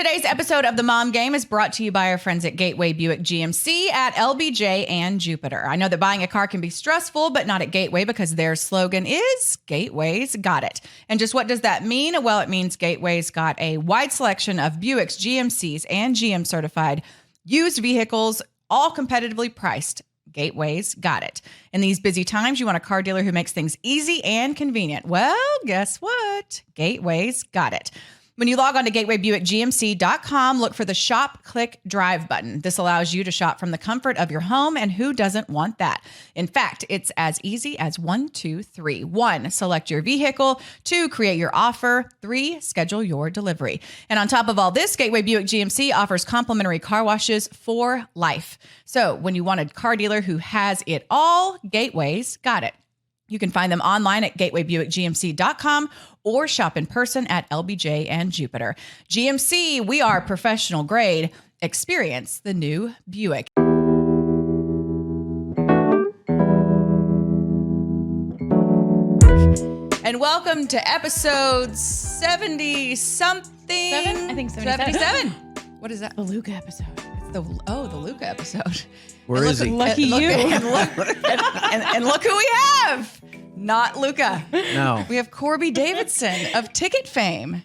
Today's episode of The Mom Game is brought to you by our friends at Gateway Buick GMC at LBJ and Jupiter. I know that buying a car can be stressful, but not at Gateway because their slogan is Gateway's Got It. And just what does that mean? Well, it means Gateway's got a wide selection of Buicks, GMCs, and GM certified used vehicles, all competitively priced. Gateway's got it. In these busy times, you want a car dealer who makes things easy and convenient. Well, guess what? Gateway's got it. When you log on to gatewaybuickgmc.com, look for the Shop, Click, Drive button. This allows you to shop from the comfort of your home, and who doesn't want that? In fact, it's as easy as 1, 2, 3. 1, select your vehicle. 2, create your offer. 3, schedule your delivery. And on top of all this, Gateway Buick GMC offers complimentary car washes for life. So when you want a car dealer who has it all, Gateway's got it. You can find them online at gatewaybuickgmc.com or shop in person at LBJ and Jupiter. GMC, we are professional grade. Experience the new Buick. And welcome to episode 70-something. I think 77. What is that? The Luca episode. The Luca episode. Where is he? Lucky you. And look who we have. Not Luca. No. We have Corby Davidson of Ticket fame.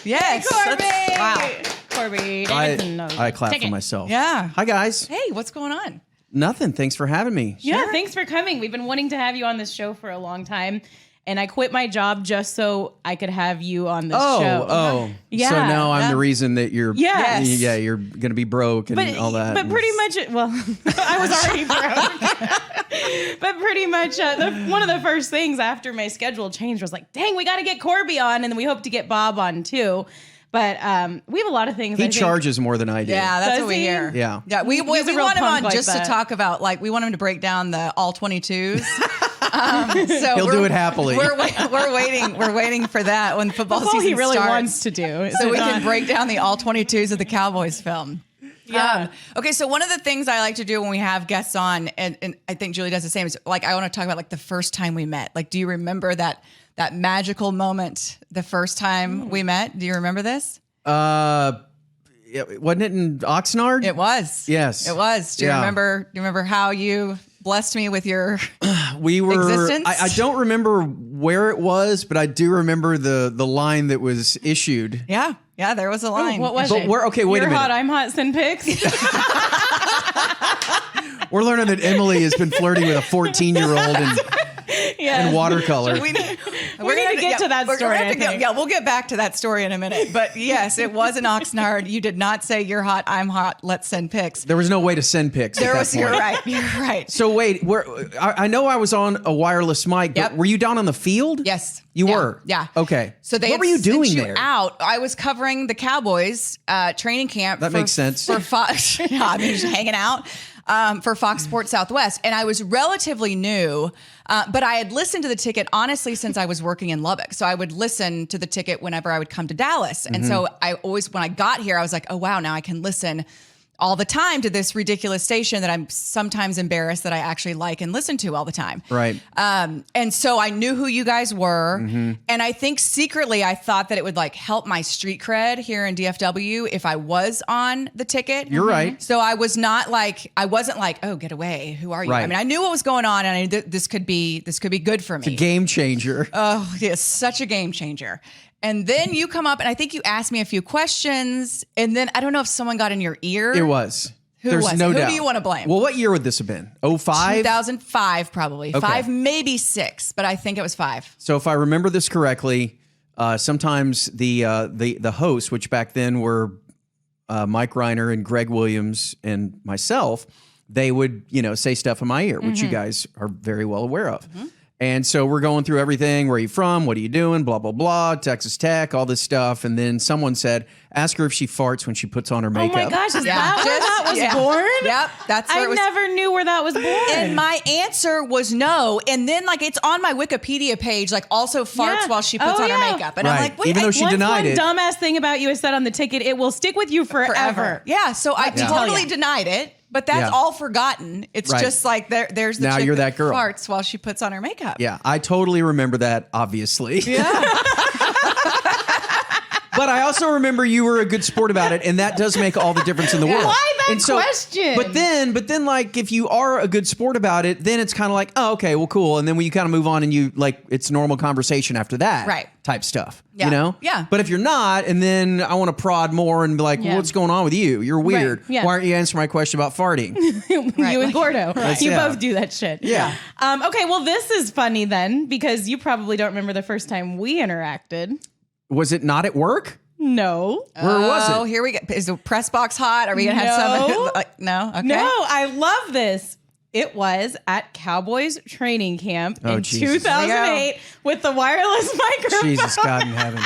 Yes. Corby. Wow. Corby Davidson. I clap for myself. Yeah. Hi, guys. Hey, what's going on? Nothing. Thanks for having me. Yeah, thanks for coming. We've been wanting to have you on this show for a long time. And I quit my job just so I could have you on this show. Oh. Yeah. So now I'm the reason that you're Yes. yeah, you're going to be broke and all that. But pretty much, well, I was already broke. But pretty much one of the first things after my schedule changed was like, dang, we got to get Corby on. And then we hope to get Bob on too. But we have a lot of things. He charges more than I do. Yeah, that's Does what we he? hear. Yeah. Yeah, we He's a real want him on punk like just that. to talk about, like, we want him to break down the all 22s. So He'll do it happily. We're waiting for that when football That's all season he really starts. wants to do. So we can break down the all 22s of the Cowboys film. Yeah. Okay, so one of the things I like to do when we have guests on, and I think Julie does the same, is like I want to talk about like the first time we met. Like, do you remember that magical moment the first time we met? Do you remember this? Wasn't it in Oxnard? It was. Yes. It was. Do you remember how you blessed me with your existence? I don't remember where it was, but I do remember the line that was issued. Yeah, there was a line. What was But it? wait a minute. You're hot, I'm hot, send pics. We're learning that Emily has been flirting with a 14-year-old in watercolor. We're going to get to that story. We'll get back to that story in a minute. But yes, it was in Oxnard. You did not say you're hot, I'm hot, let's send pics. There was no way to send pics. You're at that point. right. You're right. So wait, I know I was on a wireless mic, but Yep. were you down on the field? Yes. You Yeah. were? Yeah. Okay. So what were you doing sent there? Out. I was covering the Cowboys training camp. That makes sense. For Fox. Yeah, I mean, just hanging out for Fox Sports Southwest. And I was relatively new, but I had listened to the ticket, honestly, since I was working in Lubbock. So I would listen to the ticket whenever I would come to Dallas. And so I always, when I got here, I was like, oh, wow, now I can listen all the time to this ridiculous station that I'm sometimes embarrassed that I actually like and listen to all the time. Right. And so I knew who you guys were. And I think secretly I thought that it would like help my street cred here in DFW if I was on the ticket. You're right. So I wasn't like, oh, get away. Who are you? Right. I mean, I knew what was going on and I knew this could be good for me. It's a game changer. Oh, it's such a game changer. And then you come up and I think you asked me a few questions. And then I don't know if someone got in your ear. It was. Who was it? no Who doubt. do you want to blame? Well, what year would this have been? 05? 2005, probably. Okay. 5, maybe 6, but I think it was 5. So if I remember this correctly, sometimes the hosts, which back then were Mike Reiner and Greg Williams and myself, they would, say stuff in my ear, which you guys are very well aware of. And so we're going through everything. Where are you from? What are you doing? Blah, blah, blah. Texas Tech, all this stuff. And then someone said, ask her if she farts when she puts on her makeup. Oh my gosh, is that where that was born? Yep, that's where I it was. never knew where that was born. And my answer was no. And then like it's on my Wikipedia page, like also farts Yeah. while she puts Oh, on her yeah. makeup. And I'm Right. like, wait, Even though she Once denied one it. dumbass thing about you is said on the ticket, it will stick with you forever. Yeah, so I tell totally ya. denied it. But that's Yeah. all forgotten. It's Right. just like there's the Now chick you're that girl. farts while she puts on her makeup. Yeah, I totally remember that, obviously. Yeah. But I also remember you were a good sport about it, and that does make all the difference in the world. Why that And so- question? But then, like, if you are a good sport about it, then it's kind of like, oh, okay, well, cool. And then when you kind of move on and you, like, it's normal conversation after that. Right. Type stuff. Yeah. You know? Yeah. But if you're not, and then I want to prod more and be like, Yeah. well, what's going on with you? You're weird. Yeah. Why aren't you answering my question about farting? You and Gordo. You Yeah. both do that shit. Yeah. Okay, well, this is funny then, because you probably don't remember the first time we interacted. Was it not at work? No. Where was Oh, it? here we go. Is the press box hot? Are we going to have No. some? Like, no? Okay. No, I love this. It was at Cowboys training camp Oh, in Jesus. 2008 with the wireless microphone. Jesus, God in heaven.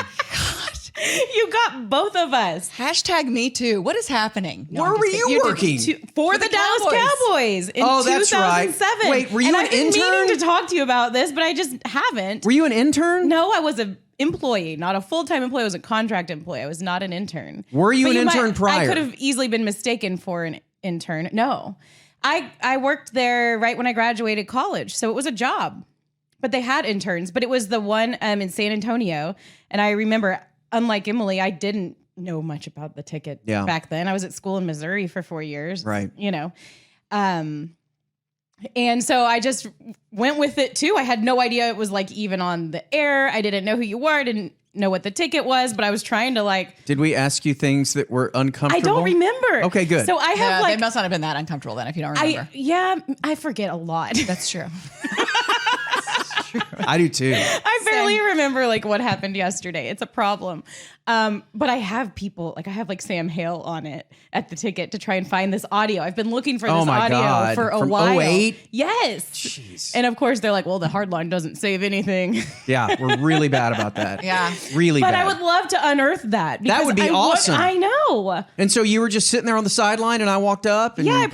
You got both of us. Hashtag me too. What is happening? No, Where I'm were just you kidding. working? For the the Dallas Cowboys. Cowboys in Oh, that's right. 2007. Wait, were you and an I've been intern? meaning to talk to you about this, but I just haven't. Were you an intern? No, I was an employee, not a full-time employee. I was a contract employee. I was not an intern. Were you But an intern I prior? could have easily been mistaken for an intern. No. I worked there right when I graduated college, so it was a job. But they had interns, but it was the one in San Antonio. And I remember, unlike Emily, I didn't know much about the ticket Yeah. back then. I was at school in Missouri for 4 years. Right. You know. And so I just went with it too. I had no idea it was like even on the air. I didn't know who you were. I didn't know what the ticket was, but I was trying to like. Did we ask you things that were I uncomfortable? don't remember. Okay, good. So I have They like. must not have been that uncomfortable then if you don't remember. I forget a lot. That's true. I do too. I barely remember like what happened yesterday. It's a problem. But I have people like I have like Sam Hale on it at the ticket to try and find this audio. I've been looking for this Oh my audio God. for a From while. 08? Yes. Jeez. And of course they're like, well, the hard line doesn't save anything. Yeah, we're really bad about that. Yeah. Really But bad. I would love to unearth that. because would be I awesome. I know. And so you were just sitting there on the sideline and I walked up and Yeah,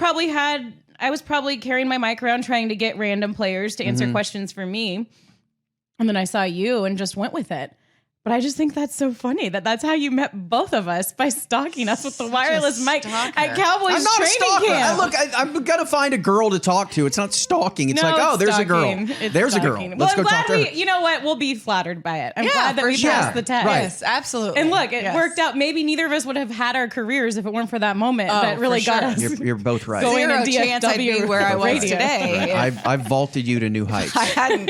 I was probably carrying my mic around trying to get random players to Mm-hmm. answer questions for me. And then I saw you and just went with it. But I just think that's so funny that that's how you met both of us by stalking us with the wireless mic stalker. at Cowboys I'm not a training stalker. camp. I'm gonna find a girl to talk to. It's not stalking. It's No, like, oh, it's there's a girl. stalking. It's There's a stalking. girl. Well, Let's go I'm talk glad to her. you know what? We'll be flattered by it. I'm Yeah, glad that for we sure. passed the test. Right. Yes, absolutely. And look, it Yes. worked out. Maybe neither of us would have had our careers if it weren't for that moment that for really got sure. us. You're both right. Going Zero in chance I'd be DFW where I was radio. today. if I've vaulted you to new heights. I hadn't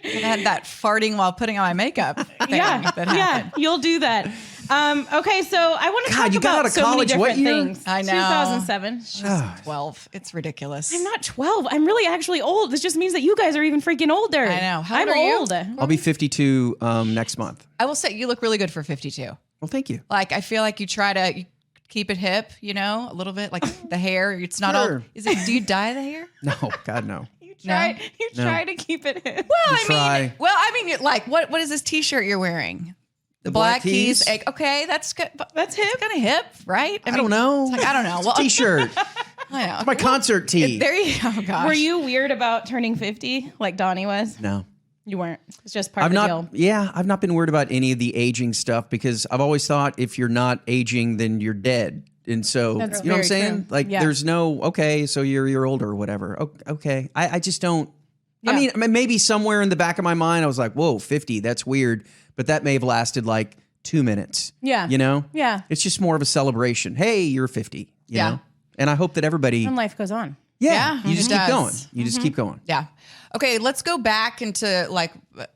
had that farting while putting on my makeup thing Yeah, that yeah, happened. you'll do that. Okay, so I want to God, talk you got about out of so many college what different year? things. I know. 2007. 12. It's ridiculous. I'm not 12. I'm really actually old. This just means that you guys are even freaking older. I know. How I'm old are you? old. I'll be 52 next month. I will say you look really good for 52. Well, thank you. Like, I feel like you try to keep it hip, you know, a little bit. Like the hair, it's not Sure. all. Is it? Do you dye the hair? No, God, no. You try to keep it in. Try. I mean, like, what is this T-shirt you're wearing? The Black Black Keys. Keys? Okay, that's good. That's hip. Kind of hip, right? I don't know. It's like, I don't know. Well, T-shirt. I know. My concert tee. There you go. Oh, gosh. Were you weird about turning 50 like Donnie was? No. You weren't. It's just part I've of the not. deal. Yeah, I've not been worried about any of the aging stuff because I've always thought if you're not aging, then you're dead. And so, That's you know what I'm very saying? true. Like, Yeah. there's no okay, so you're older or whatever. Okay, I just don't. I Yeah. mean, maybe somewhere in the back of my mind, I was like, "Whoa, 50, that's weird," but that may have lasted like 2 minutes. Yeah. you know. Yeah. It's just more of a celebration. Hey, you're 50. You Yeah. know? And I hope that everybody. And life goes on. Yeah, you just it keep does. going. You just keep going. Yeah. Okay, let's go back into like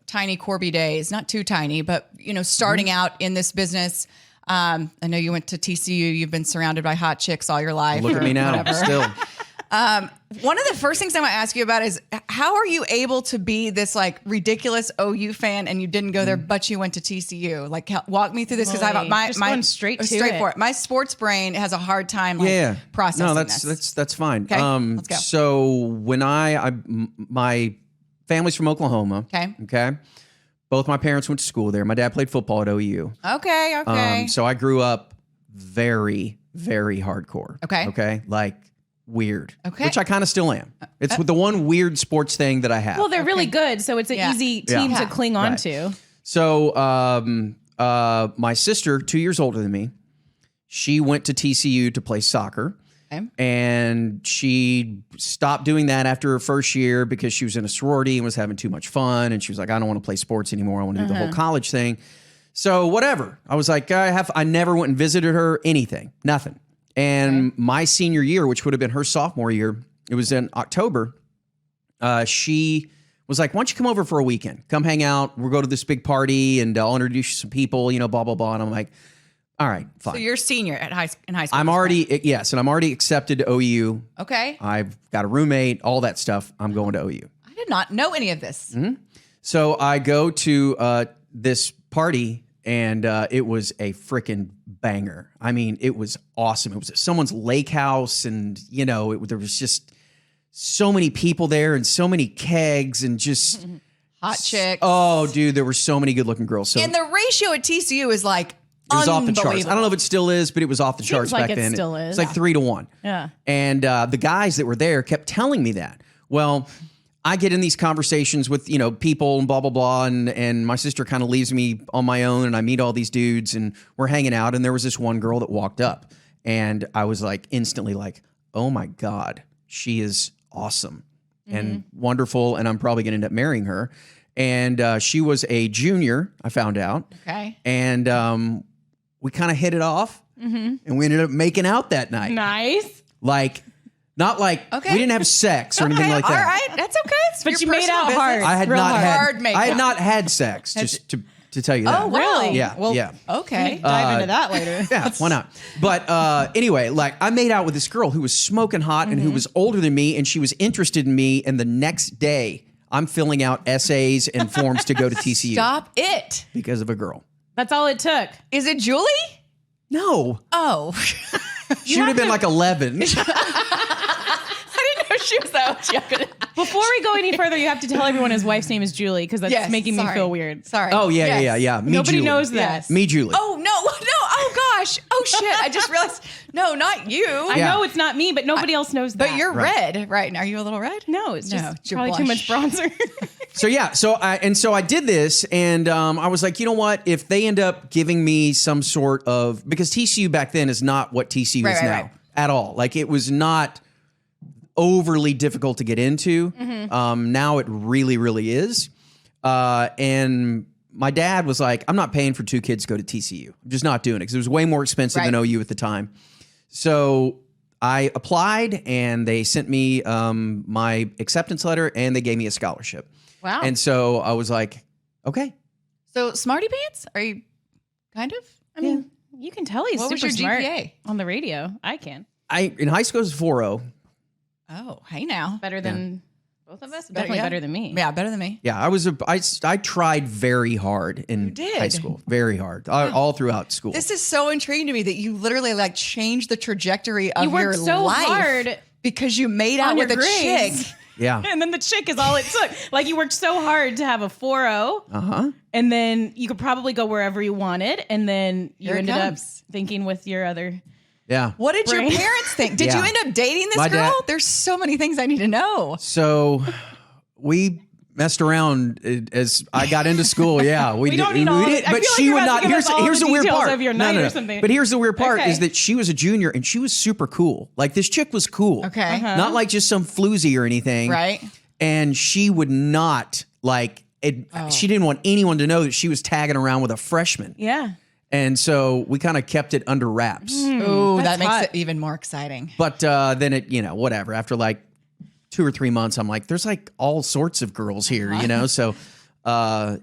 tiny Corby days. Not too tiny, but you know, starting out in this business. I know you went to TCU. You've been surrounded by hot chicks all your life. Look or at me now. whatever. Still. One of the first things I want to ask you about is how are you able to be this like ridiculous OU fan and you didn't go there, but you went to TCU? Like, walk me through this because Holy, my just going straight to for it. it. My sports brain has a hard time like Yeah. processing No, this. that's fine. Okay, let's go. So when my family's from Oklahoma. Okay. Both my parents went to school there. My dad played football at OU. Okay. So I grew up very, very hardcore. Okay. Okay. Like weird. Okay. Which I kind of still am. It's the one weird sports thing that I have. Well, they're really good, so it's an Yeah. easy team Yeah. to cling on Right. to. So my sister, 2 years older than me, she went to TCU to play soccer. Okay. And she stopped doing that after her first year because she was in a sorority and was having too much fun. And she was like, I don't want to play sports anymore. I want to do the whole college thing. So whatever. I was like, I never went and visited her, anything, nothing. And my senior year, which would have been her sophomore year, it was in October. She was like, why don't you come over for a weekend? Come hang out. We'll go to this big party and I'll introduce you to some people, blah, blah, blah. And I'm like, all right, fine. So you're senior in high school. I'm already, yes. And I'm already accepted to OU. Okay. I've got a roommate, all that stuff. I'm going to OU. I did not know any of this. Mm-hmm. So I go to this party and it was a freaking banger. I mean, it was awesome. It was at someone's lake house and, there was just so many people there and so many kegs and just hot chicks. Oh, dude, there were so many good looking girls. So and the ratio at TCU is like it was off the charts. unbelievable. I don't know if it still is, but it was off the charts like back it then. still is. It's like 3-1. Yeah. And the guys that were there kept telling me that. Well, I get in these conversations with, people and blah, blah, blah. And my sister kind of leaves me on my own and I meet all these dudes and we're hanging out. And there was this one girl that walked up and I was like instantly like, oh my God, she is awesome and wonderful. And I'm probably going to end up marrying her. And she was a junior, I found out. Okay. And we kind of hit it off and we ended up making out that night. Nice. Like, not like Okay. we didn't have sex or anything like that. All right. That's okay. It's But your you made personal out business. hard. I had Real not hard had make I had out. not had sex, just to tell you that. Oh, wow. Really? Yeah, Well, yeah. okay. Dive into that later. Yeah, why not? But anyway, like I made out with this girl who was smoking hot and who was older than me, and she was interested in me. And the next day, I'm filling out essays and forms to go to TCU Stop it. because of a girl. That's all it took. Is it Julie? No, Oh. she would have been like 11. I didn't know she was that younger. Before we go any further, you have to tell everyone his wife's name is Julie because that's Yes, making me sorry. feel weird. Sorry. Oh yeah, Yes. yeah. Me, Nobody Julie. knows that. Yes. Me, Julie. Oh, no. Oh, gosh. Oh, shit. I just realized. No, not you. I Yeah. know it's not me, but nobody else knows that. But you're Right. red, right? Are you a little red? No, it's No, just you're probably too much blush. bronzer. So yeah, so I did this, and I was like, you know what? If they end up giving me some sort of, because TCU back then is not what TCU is Right, now right. at all. Like it was not overly difficult to get into. Now it really, really is. And my dad was like, I'm not paying for two kids to go to TCU. I'm just not doing it because it was way more expensive than Right. OU at the time. So I applied, and they sent me my acceptance letter, and they gave me a scholarship. Wow. And so I was like, okay. So, smarty pants? Are you kind of? I mean, you can tell he's What was super your smart GPA? on the radio. I can. In high school it was 4.0. Oh, hey now. Better than both of us? Better, Definitely yeah. better than me. Yeah, better than me. Yeah, I tried very hard in did? high school, very hard, all throughout school. This is so intriguing to me that you literally like changed the trajectory of You your worked so life hard because you made out on with your a grades. chick. Yeah. And then the chick is all it took. Like you worked so hard to have a 4.0. Uh-huh. And then you could probably go wherever you wanted. And then you Here it ended up comes. thinking with your other. Yeah. What did your Brain. parents think? Did Yeah. you end up dating this My girl? dad- There's so many things I need to know. So we messed around as I got into school. Yeah, We don't need all of it. I But feel like she you're would about not. to give us all Here's the the weird details part of your night or something. But here's the weird part Okay. is that she was a junior and she was super cool. Like this chick was cool. Okay. Uh-huh. Not like just some floozy or anything. Right? And she would not like it. She didn't want anyone to know that she was tagging around with a freshman. Yeah. And so we kind of kept it under wraps. Ooh, that That's makes hot. it even more exciting. But then it, whatever. After like 2 or 3 months, I'm like, there's like all sorts of girls here, So,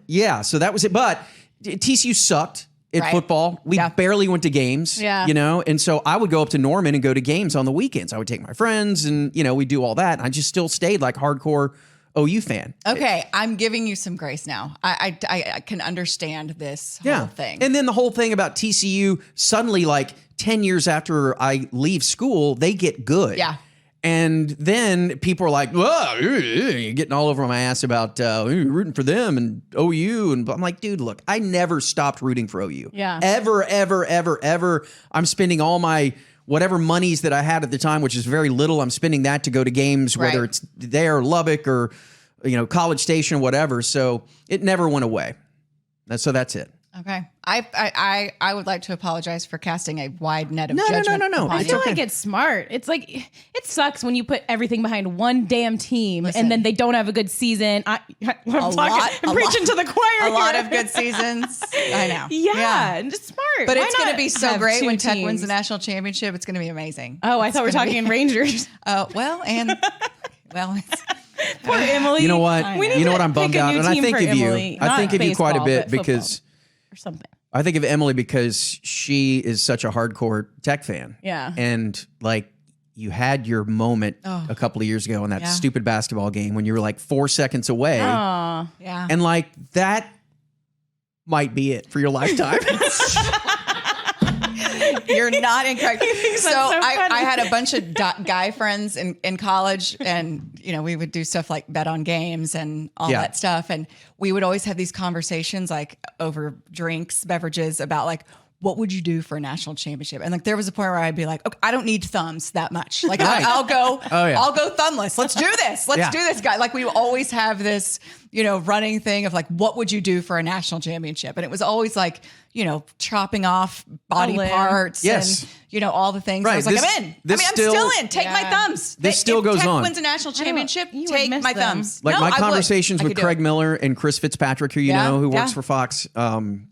yeah. So that was it. But TCU sucked at Right. football. We Yeah. barely went to games. Yeah. And so I would go up to Norman and go to games on the weekends. I would take my friends, and we do all that. And I just still stayed like hardcore OU fan. Okay, I'm giving you some grace now. I can understand this whole thing. And then the whole thing about TCU, suddenly like 10 years after I leave school, they get good. Yeah. And then people are like, whoa, you're getting all over my ass about you're rooting for them and OU. And I'm like, dude, look, I never stopped rooting for OU. Yeah. Ever, ever, ever, ever. I'm spending all my whatever monies that I had at the time, which is very little. I'm spending that to go to games, whether Right. it's there, Lubbock, or College Station, whatever. So it never went away. So that's it. Okay. I would like to apologize for casting a wide net of No. judgment. upon I you. feel like it's smart. It's like, it sucks when you put everything behind one damn team and then they don't have a good season. I'm preaching to the choir. A lot of good seasons. I know. Yeah. Just smart. But Why it's going to not be so have great two when Tech teams? wins the national championship. It's going to be amazing. Oh, I thought we were talking Rangers. Well, it's, Poor Emily. You know what? We need You know to what I'm bummed pick a out, new and I team think for of you. Emily. I Not think of you quite a baseball, bit but football because or something. I think of Emily because she is such a hardcore Tech fan. Yeah. And like you had your moment a couple of years ago in that stupid basketball game when you were like 4 seconds away. Aw. yeah. And like that might be it for your lifetime. You're not incorrect. So funny. I had a bunch of guy friends in college, and we would do stuff like bet on games and all that stuff, and we would always have these conversations like over drinks, beverages about like, what would you do for a national championship? And like there was a point where I'd be like, okay, I don't need thumbs that much. Like I'll go thumbless. Let's do this. Let's do this, guy. Like we always have this, running thing of like, what would you do for a national championship? And it was always like, chopping off body parts Yes. and, all the things. Right. I was like, This- I'm in. this I'm still- still in. Take my thumbs. This still if goes Tech on. wins a national championship, you would take miss my them. thumbs. Like No, my I would. conversations I with could do Craig it. Miller and Chris Fitzpatrick, who who works for Fox,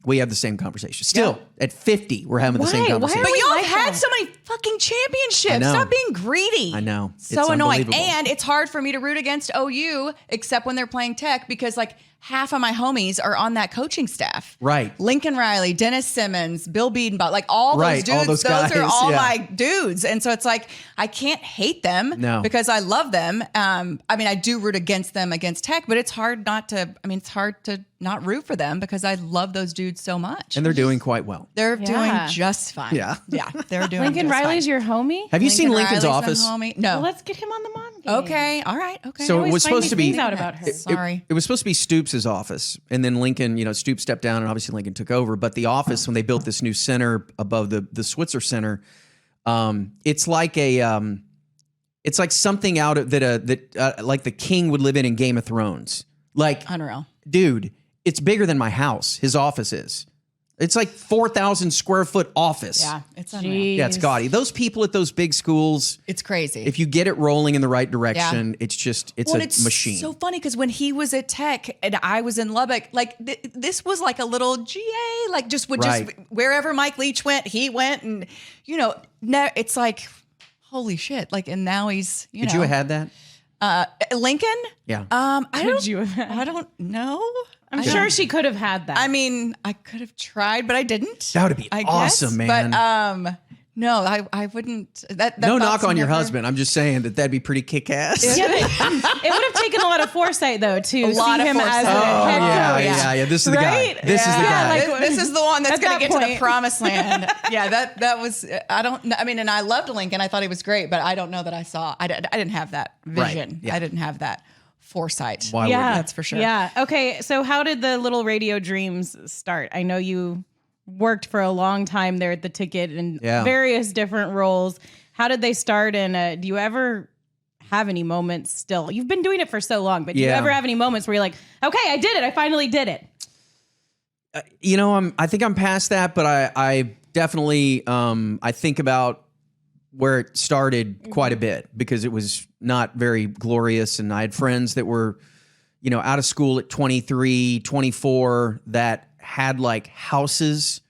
we have the same conversation. Still, at 50, we're having the same Why? Why conversation. But we y'all like have had that? so many fucking championships. I know. Stop being greedy. I know. So It's annoying. unbelievable. And it's hard for me to root against OU except when they're playing Tech because like half of my homies are on that coaching staff. Right. Lincoln Riley, Dennis Simmons, Bill Biedenbach, like all those Right, dudes. all those are guys, all yeah. my dudes. And so it's like, I can't hate them because I love them. I do root against them against Tech, but it's hard it's hard to not root for them because I love those dudes so much. And they're doing quite well. They're doing Yeah. just fine. Yeah. Yeah. They're doing Lincoln just Riley's fine. your homie? Have you seen Lincoln's Riley's office? my homie. No. Well, let's get him on the mom game. Okay. All right. Okay. So it always was find supposed these to be things out about her. Sorry. It was supposed to be Stoops' office, and then Lincoln, Stoops stepped down, and obviously Lincoln took over. But the office, when they built this new center above the Switzer Center, it's like it's like something out of that like the king would live in Game of Thrones. Like, Unreal. dude, it's bigger than my house. His office is. It's like 4,000 square foot office. Yeah. It's unreal. Jeez. Yeah, it's gaudy. Those people at those big schools, It's crazy. if you get it rolling in the right direction, it's a machine. So funny because when he was at Tech and I was in Lubbock, like this was like a little GA, like just wherever Mike Leach went, he went, and no, it's like holy shit, like, and now he's Could you have had that? Lincoln. Yeah. Could you have? I don't know. I'm sure she could have had that. I mean, I could have tried, but I didn't. That would be awesome, man. But no, I wouldn't. That No knock thought's on your never- husband. I'm just saying that'd be pretty kick-ass. yeah, it would have taken a lot of foresight, though, to see lot of him as foresight. a Oh, head coach. yeah. This is the Right? guy. This is the Yeah, guy. like- This is the one that's At going to that get to the point. promised land. Yeah, that was. I don't. I mean, and I loved Lincoln. I thought he was great, but I don't know that I saw. I didn't have that vision. Right, yeah. I didn't have that foresight. Why Yeah, wouldn't That's for sure. Yeah. Okay. So, how did the little radio dreams start? I know you worked for a long time there at the Ticket in various different roles. How did they start? And do you ever have any moments still? You've been doing it for so long, but do you ever have any moments where you're like, okay, I did it. I finally did it. I think I'm past that, but I definitely I think about where it started quite a bit because it was not very glorious, and I had friends that were out of school at 23, 24 that had like houses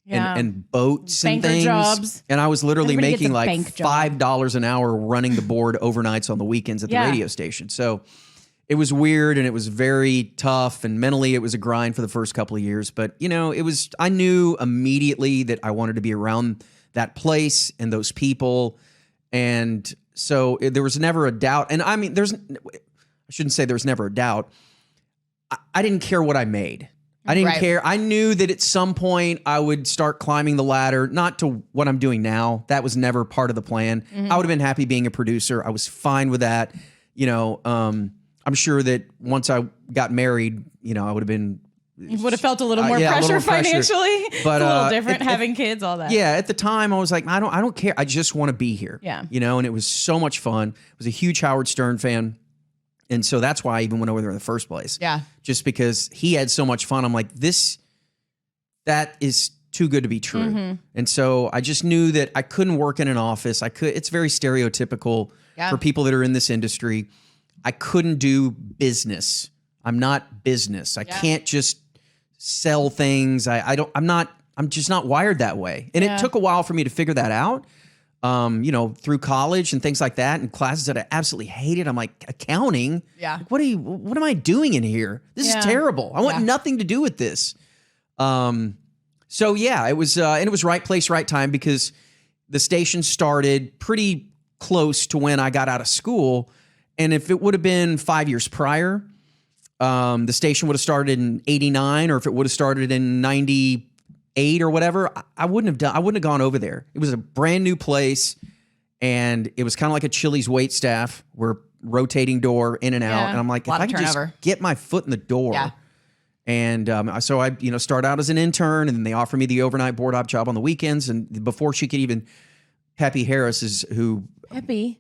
and boats and Banker things. jobs. And I was literally Everybody gets making a like bank job. $5 an hour running the board overnights on the weekends at the radio station. So it was weird and it was very tough, and mentally it was a grind for the first couple of years. But I knew immediately that I wanted to be around that place and those people. And so there was never a doubt. And I mean, I shouldn't say there was never a doubt. I didn't care what I made. I didn't care. I knew that at some point I would start climbing the ladder, not to what I'm doing now. That was never part of the plan. I would have been happy being a producer. I was fine with that. I'm sure that once I got married, I would have been. You would have felt a little more yeah, a pressure little pressure. financially. But, it's a little different having kids, all that. Yeah, at the time I was like, I don't care. I just want to be here. Yeah. And it was so much fun. I was a huge Howard Stern fan. And so that's why I even went over there in the first place. Yeah. Just because he had so much fun. I'm like, this that is too good to be true. And so I just knew that I couldn't work in an office. It's very stereotypical for people that are in this industry. I couldn't do business. I'm not business. I can't just sell things. I'm just not wired that way. And it took a while for me to figure that out. Through college and things like that, and classes that I absolutely hated. I'm like, accounting? Yeah. Like, what am I doing in here? This is terrible. I want nothing to do with this. So yeah, it was, and it was right place, right time, because the station started pretty close to when I got out of school. And if it would have been 5 years prior, the station would have started in 89, or if it would have started in 98 or whatever, I wouldn't have gone over there. It was a brand new place, and it was kind of like a Chili's wait staff. We're rotating door in and out. And I'm like, if I can just get my foot in the door. Yeah. And so I, start out as an intern, and then they offer me the overnight board op job on the weekends. And before she could even, Peppy Harris is who. Peppy,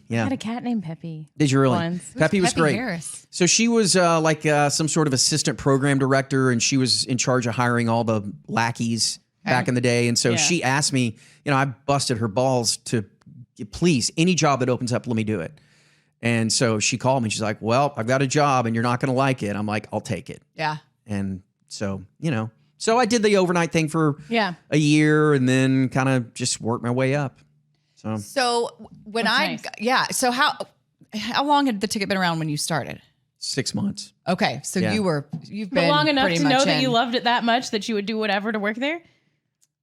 yeah. I had a cat named Peppy. Did you really? Once. Peppy was great. Harris? So she was some sort of assistant program director, and she was in charge of hiring all the lackeys back in the day. And so she asked me, I busted her balls to, please, any job that opens up, let me do it. And so she called me. She's like, well, I've got a job and you're not going to like it. I'm like, I'll take it. Yeah. And so, so I did the overnight thing for a year, and then kind of just worked my way up. So when That's nice. So how long had the ticket been around when you started? 6 months. Okay. So you've been long enough pretty to know much that you loved it that much that you would do whatever to work there?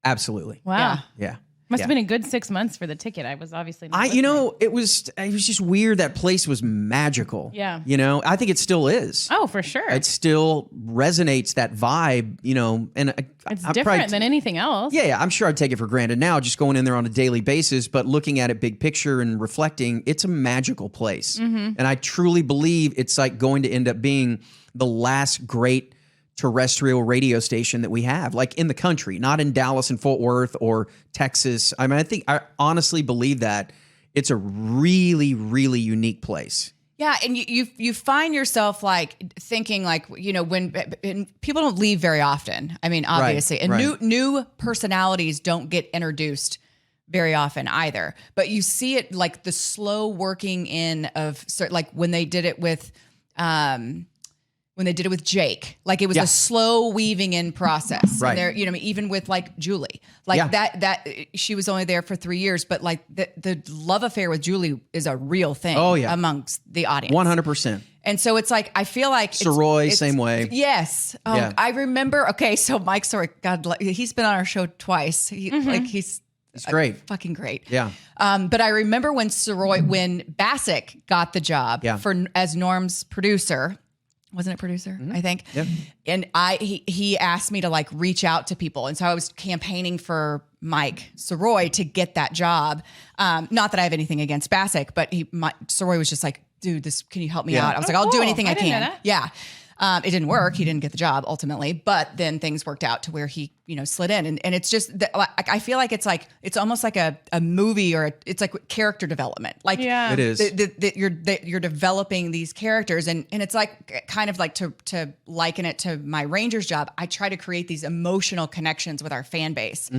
Absolutely. Wow. Yeah. Must have been a good 6 months for the ticket. I was obviously not it was just weird. That place was magical. Yeah. I think it still is. Oh, for sure. It still resonates, that vibe, and it's different than anything else. Yeah, I'm sure I'd take it for granted now, just going in there on a daily basis, but looking at it big picture and reflecting, it's a magical place. And I truly believe it's like going to end up being the last great terrestrial radio station that we have, like in the country, not in Dallas and Fort Worth or Texas. I mean, I honestly believe that it's a really, really unique place. Yeah, and you find yourself like thinking like, when people don't leave very often. I mean, obviously, and new personalities don't get introduced very often either. But you see it like the slow working in of like when they did it with Jake, like it was a slow weaving in process. Right. And there, even with like Julie, like that she was only there for 3 years, but like the love affair with Julie is a real thing amongst the audience. 100%. And so it's like, I feel like Soroy, same way. Yes. I remember. Okay. So Mike Soroy, he's been on our show twice. He's great. Fucking great. Yeah. But I remember when Bassick got the job as Norm's producer. Wasn't it producer? I think. Yep. And he asked me to like reach out to people. And so I was campaigning for Mike Soroy to get that job. Not that I have anything against Bassick, but Soroy was just like, dude, can you help me out? I was like, I'll do anything I can. Know that. Yeah. It didn't work. He didn't get the job ultimately, but then things worked out to where he, slid in. And it's just that I feel like it's almost like a movie, or it's like character development. Like it is. You're developing these characters, and it's like kind of like to liken it to my Rangers job. I try to create these emotional connections with our fan base,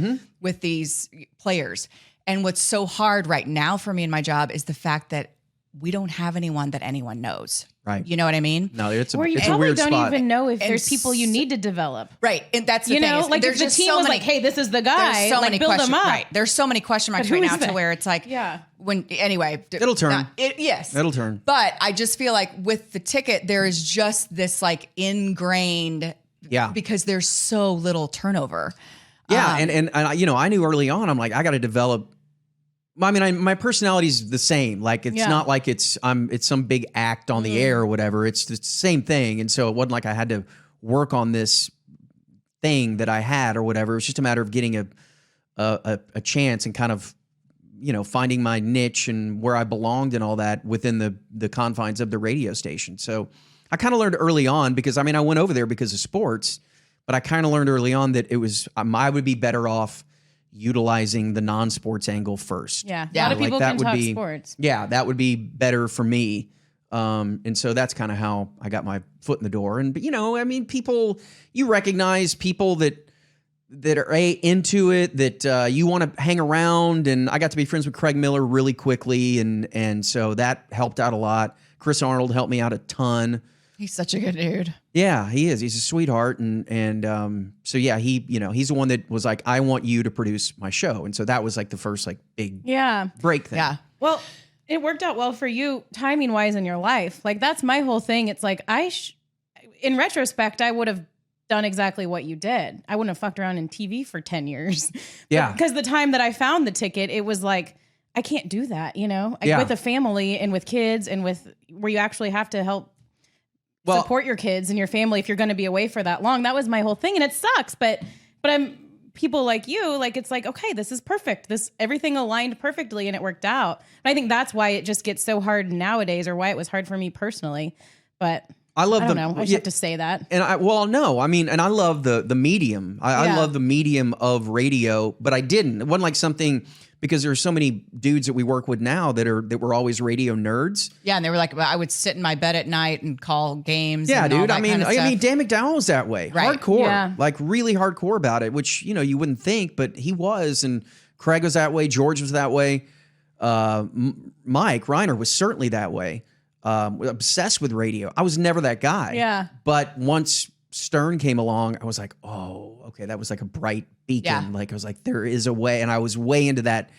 with these players. And what's so hard right now for me in my job is the fact that we don't have anyone that anyone knows. Right. You know what I mean? No, it's a you weird probably spot. don't even know if there's people you need to develop. Right. And that's the thing. Like if the team was like, hey, this is the guy, there's so many build them up. Right. There's so many question marks right now to where it's like, anyway. It'll turn. Yes. It'll turn. But I just feel like with the ticket, there is just this like ingrained, because there's so little turnover. Yeah. And I knew early on, I'm like, I got to develop. I mean, my personality's the same. Like, it's not like it's some big act on the air or whatever. It's the same thing. And so it wasn't like I had to work on this thing that I had or whatever. It was just a matter of getting a chance and kind of, finding my niche and where I belonged and all that within the confines of the radio station. So I kind of learned early on, because I went over there because of sports, but I kind of learned early on that it was, I would be better off utilizing the non-sports angle first. Yeah. A lot of people can talk sports. Yeah, that would be better for me. And so that's kind of how I got my foot in the door. And, people, you recognize people that that are into it, that you want to hang around. And I got to be friends with Craig Miller really quickly, and so that helped out a lot. Chris Arnold helped me out a ton. He's such a good dude. Yeah, he is. He's a sweetheart, and so yeah, he's the one that was like, I want you to produce my show, and so that was like the first like big break thing. Yeah. Well, it worked out well for you timing wise in your life. Like that's my whole thing. It's like in retrospect, I would have done exactly what you did. I wouldn't have fucked around in TV for 10 years. Yeah. Because the time that I found the ticket, it was like, I can't do that, with a family and with kids and with where you actually have to help support your kids and your family if you're going to be away for that long. That was my whole thing. And it sucks, but I'm people like you, like, it's like, okay, this is perfect. Everything aligned perfectly and it worked out. And I think that's why it just gets so hard nowadays, or why it was hard for me personally. But I don't know. I just have to say that. And I love the medium. I love the medium of radio, but I didn't. It wasn't like something, because there's so many dudes that we work with now that were always radio nerds. Yeah, and they were like, I would sit in my bed at night and call games. Yeah, and dude. all that kind of stuff. Dan McDowell was that way. Right. Hardcore. Like really hardcore about it, which, you wouldn't think, but he was. And Craig was that way. George was that way. Mike Reiner was certainly that way. Obsessed with radio. I was never that guy. Yeah. But once Stern came along, I was like, oh, okay, that was like a bright beacon. Yeah. Like I was like, there is a way, and I was way into that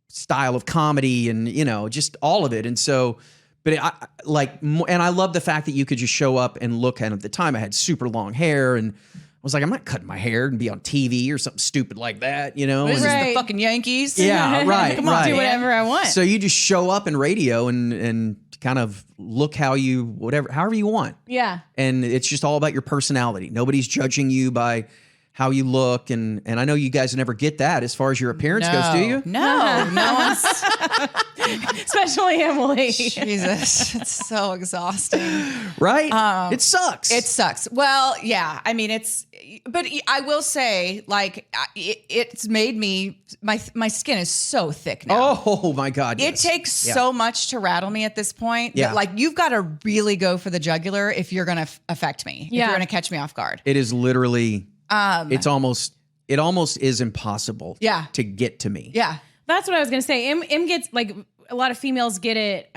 style of comedy and just all of it. And so, but and I love the fact that you could just show up and look. And at the time, I had super long hair, and I was like, I'm not cutting my hair and be on TV or something stupid like that, This is Right. the fucking Yankees. Yeah, right. Come on, do whatever I want. So you just show up in radio and kind of look however you want. Yeah. And it's just all about your personality. Nobody's judging you by how you look. And I know you guys never get that as far as your appearance goes, do you? No one's. Especially Emily. Jesus, it's so exhausting. Right? It sucks. It sucks. Well, yeah. I mean, but I will say, like, it's made me, my skin is so thick now. Oh my God. It takes so much to rattle me at this point. Yeah. That, like, you've got to really go for the jugular if you're going to affect me. If you're going to catch me off guard. It is literally, it almost is impossible to get to me. Yeah. That's what I was going to say. M gets, like, a lot of females get it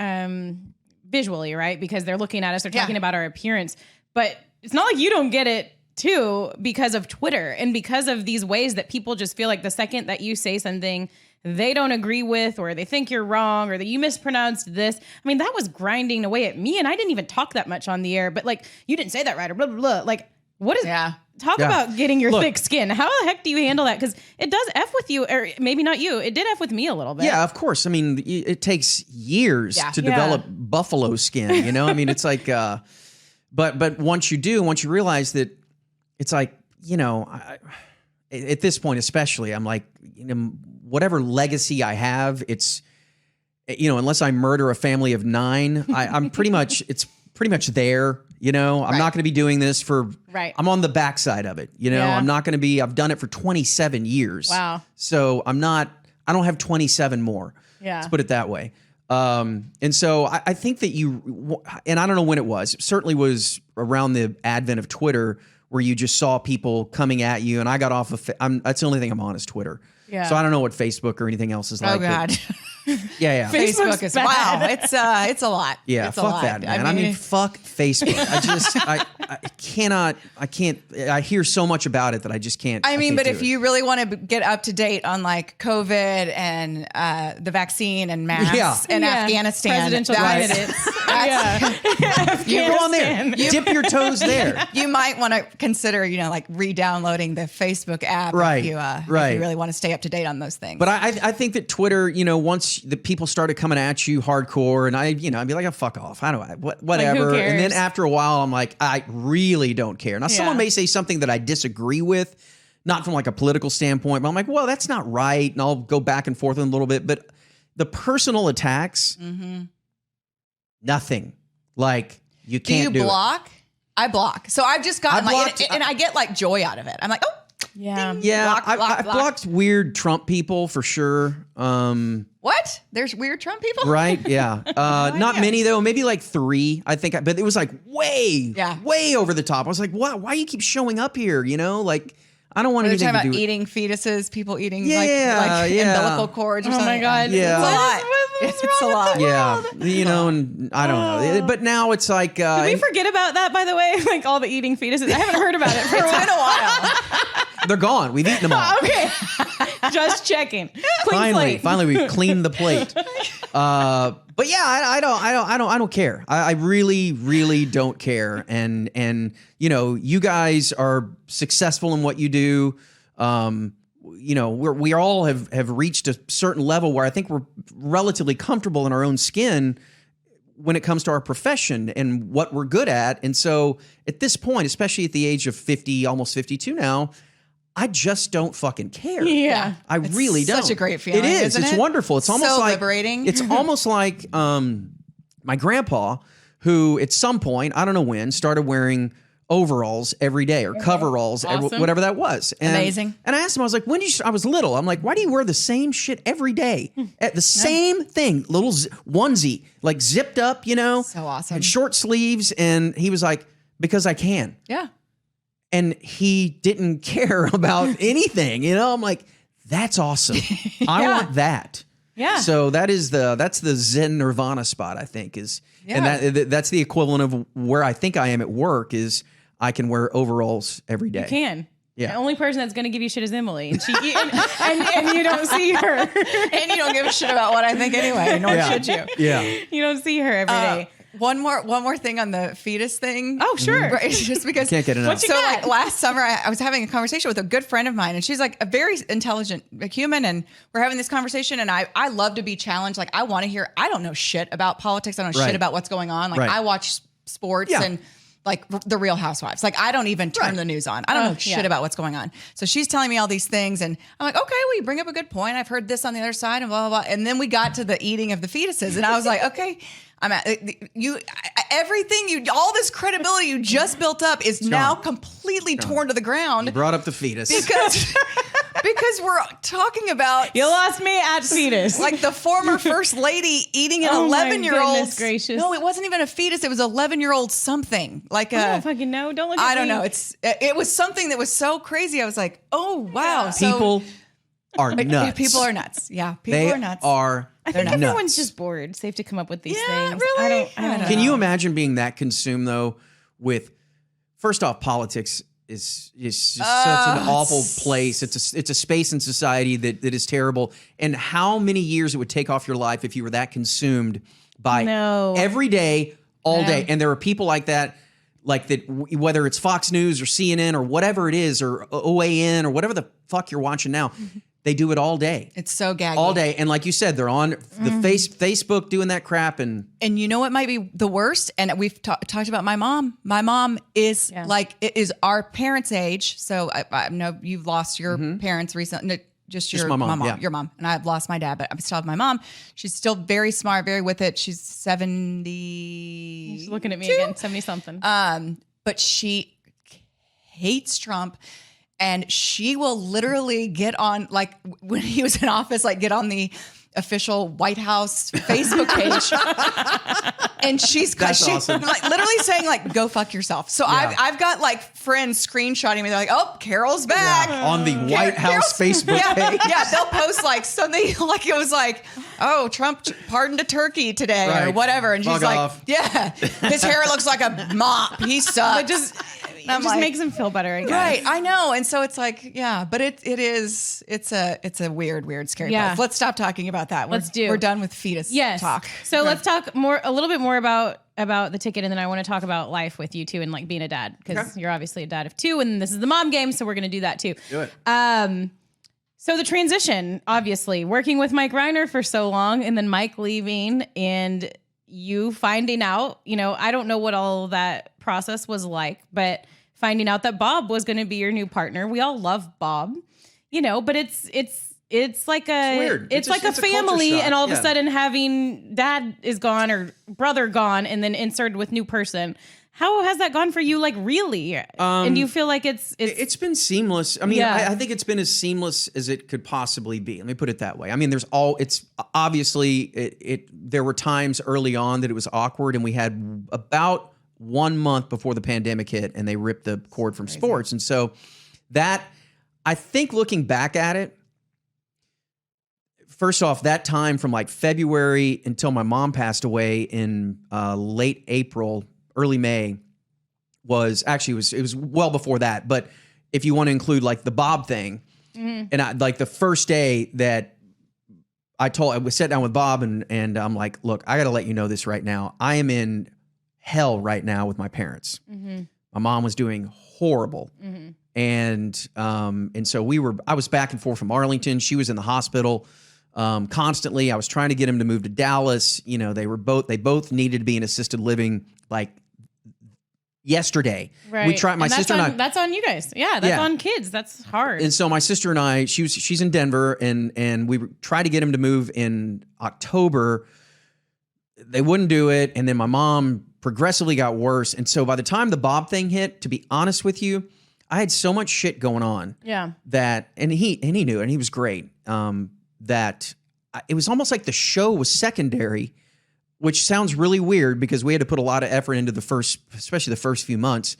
visually, right? Because they're looking at us, they're talking about our appearance. But it's not like you don't get it too, because of Twitter and because of these ways that people just feel like the second that you say something they don't agree with, or they think you're wrong, or that you mispronounced this. I mean, that was grinding away at me, and I didn't even talk that much on the air, but like, you didn't say that right, or blah, blah, blah. Like, what is... Yeah. Talk about getting your thick skin. How the heck do you handle that? Because it does F with you, or maybe not you. It did F with me a little bit. Yeah, of course. I mean, it takes years to develop buffalo skin, I mean, it's like, but once you realize that it's like, at this point especially, I'm like, whatever legacy I have, it's, unless I murder a family of 9, I'm pretty much, it's pretty much there. I'm not going to be doing this for, I'm on the backside of it. I'm not going to be, I've done it for 27 years. Wow. So I don't have 27 more. Yeah. Let's put it that way. And so I think that and I don't know when it was, it certainly was around the advent of Twitter, where you just saw people coming at you, and I got off of, that's the only thing I'm on is Twitter. Yeah. So I don't know what Facebook or anything else is like. Oh God. Yeah. Facebook is wow. It's a lot. Yeah. It's fuck a lot. that, man. I mean, fuck Facebook. I hear so much about it that I just can't. I mean, but if do it. you really want to get up to date on like COVID and the vaccine and masks and Afghanistan, presidential candidates, you go on there, dip your toes there. You might want to consider, like re-downloading the Facebook app, right? If you really want to stay up to date on those things. But I think that Twitter, once the people started coming at you hardcore, and I'd be like, oh, fuck off. How do I? Whatever. Like, who cares? And then after a while, I'm like, I really don't care. Now, someone may say something that I disagree with, not from like a political standpoint, but I'm like, well, that's not right. And I'll go back and forth a little bit. But the personal attacks, nothing. Like, you can't do block? It. I block. So I've just gotten and I get like joy out of it. I'm like, oh. Yeah. Ding, yeah. block. I've blocked weird Trump people for sure. What? There's weird Trump people? Right. Yeah. Not many though. Maybe like 3, I think. But it was like way over the top. I was like, why you keep showing up here? Like, I don't want They're anything talking to about do. eating fetuses, people eating Yeah, like yeah. umbilical cords or Oh something. my God. Yeah. It's a lot. What's It's a wrong lot. with the Yeah, world? you know, and I don't know. But now it's like Did we forget about that, by the way? Like all the eating fetuses. I haven't heard about it for a It's while. been a while. they're gone. We've eaten them all. Okay. Just checking. Clean plate. Finally, we've cleaned the plate. But yeah, I don't care. I really don't care. And you know, you guys are successful in what you do. You know, we all have reached a certain level where I think we're relatively comfortable in our own skin when it comes to our profession and what we're good at. And so at this point, especially at the age of 50, almost 52 now, I just don't fucking care. Yeah. I really don't. Such a great feeling. It is. Isn't It's it? wonderful. It's almost So like liberating. It's almost like my grandpa, who at some point, I don't know when, started wearing overalls every day or coveralls, Awesome. whatever that was. And, Amazing. And I asked him, I was like, when did you? I was little. I'm like, why do you wear the same shit every day? At the same thing, little onesie, like zipped up, you know, So awesome. and short sleeves. And he was like, because I can. Yeah. And he didn't care about anything, you know. I'm like, that's awesome. I want that. Yeah. So that's the Zen Nirvana spot, I think, is, and that's the equivalent of where I think I am at work is I can wear overalls every day. You can. Yeah. The only person that's going to give you shit is Emily, and and you don't see her. And you don't give a shit about what I think anyway, nor Yeah. should you. Yeah. You don't see her every day. One more thing on the fetus thing. Oh, sure. Right, just because Can't get enough. What you So got? like last summer, I was having a conversation with a good friend of mine, and she's like a very intelligent human, and we're having this conversation, and I love to be challenged. Like I want to hear. I don't know shit about politics. I don't know Right. shit about what's going on. Like Right. I watch sports Yeah. and like the Real Housewives. Like I don't even turn Right. the news on. I don't know shit yeah. about what's going on. So she's telling me all these things, and I'm like, okay, well, you bring up a good point. I've heard this on the other side, and blah blah blah. And then we got to the eating of the fetuses, and I was like, okay. I'm at everything all this credibility you just built up is now completely torn to the ground Brought up the fetus. because we're talking about You lost me at fetus. like the former first lady eating an Oh my 11-year-old. goodness gracious. No, it wasn't even a fetus. It was 11-year-old something. Like I don't fucking know. Don't look at me. I don't know. It was something that was so crazy. I was like, oh wow. Yeah. So People are nuts. people are nuts. Yeah, people They are nuts. are I think nuts. everyone's just bored. Safe to come up with these Yeah, things. really? I don't know. Can you imagine being that consumed though with first off, politics is just such an awful place. It's a space in society that is terrible. And how many years it would take off your life if you were that consumed by No. every day, all day. And there are people like that, whether it's Fox News or CNN or whatever it is, or OAN or whatever the fuck you're watching now. They do it all day. It's so gaggy. All day. And like you said, they're on the Facebook doing that crap. And And you know what might be the worst? And we've talked about my mom. My mom is is our parents' age. So I know you've lost your parents recently. No, just your my mom, yeah. your mom. And I've lost my dad, but I still have my mom. She's still very smart, very with it. She's 70. She's looking at me again, 70 something. But she hates Trump. And she will literally get on, like when he was in office, like get on the official White House Facebook page. And That's awesome. like literally saying like, go fuck yourself. So I've got like friends screenshotting me. They're like, oh, Carol's back. on the White House Carol's- Facebook page. Yeah, they'll post like something like it was like, oh, Trump pardoned a turkey today or Right. whatever. And she's Fuck like, off. yeah, his hair looks like a mop. He sucks. It just I'm like, makes him feel better, I guess. right, I know, and so it's like, yeah, but it's a weird, scary Yeah. place. Let's stop talking about that. We're done with fetus talk. So let's talk a little bit more about the ticket, and then I want to talk about life with you too, and like being a dad, because you're obviously a dad of two, and this is the mom game, so we're going to do that too. Do it. So the transition, obviously, working with Mike Reiner for so long, and then Mike leaving, and you finding out, I don't know what all that process was like, but finding out that Bob was going to be your new partner. We all love Bob, but it's like weird. it's like It's a a culture family, shock. and all of Yeah. a sudden having dad is gone or brother gone, and then inserted with new person. How has that gone for you? Like really? And do you feel like It's been seamless. I mean, Yeah. I think it's been as seamless as it could possibly be. Let me put it that way. I mean, it's obviously there were times early on that it was awkward, and we had about 1 month before the pandemic hit and they ripped the cord from sports. And so that I think looking back at it, first off, that time from like February until my mom passed away in late April, early May was actually it was well before that. But if you want to include like the Bob thing, and I, like the first day that I sat down with Bob and I'm like, look, I got to let you know this right now. I am in hell right now with my parents. My mom was doing horrible. And so I was back and forth from Arlington. She was in the hospital constantly. I was trying to get him to move to Dallas. You know, they both needed to be in assisted living like yesterday. Right. We tried, my sister and I. That's on you guys. Yeah, that's on kids. That's hard. And so my sister and I, she's in Denver, and we tried to get him to move in October. They wouldn't do it. And then my mom progressively got worse. And so by the time the Bob thing hit, to be honest with you, I had so much shit going on. Yeah. That, and he knew it, and he was great. That it was almost like the show was secondary, which sounds really weird because we had to put a lot of effort into especially the first few months.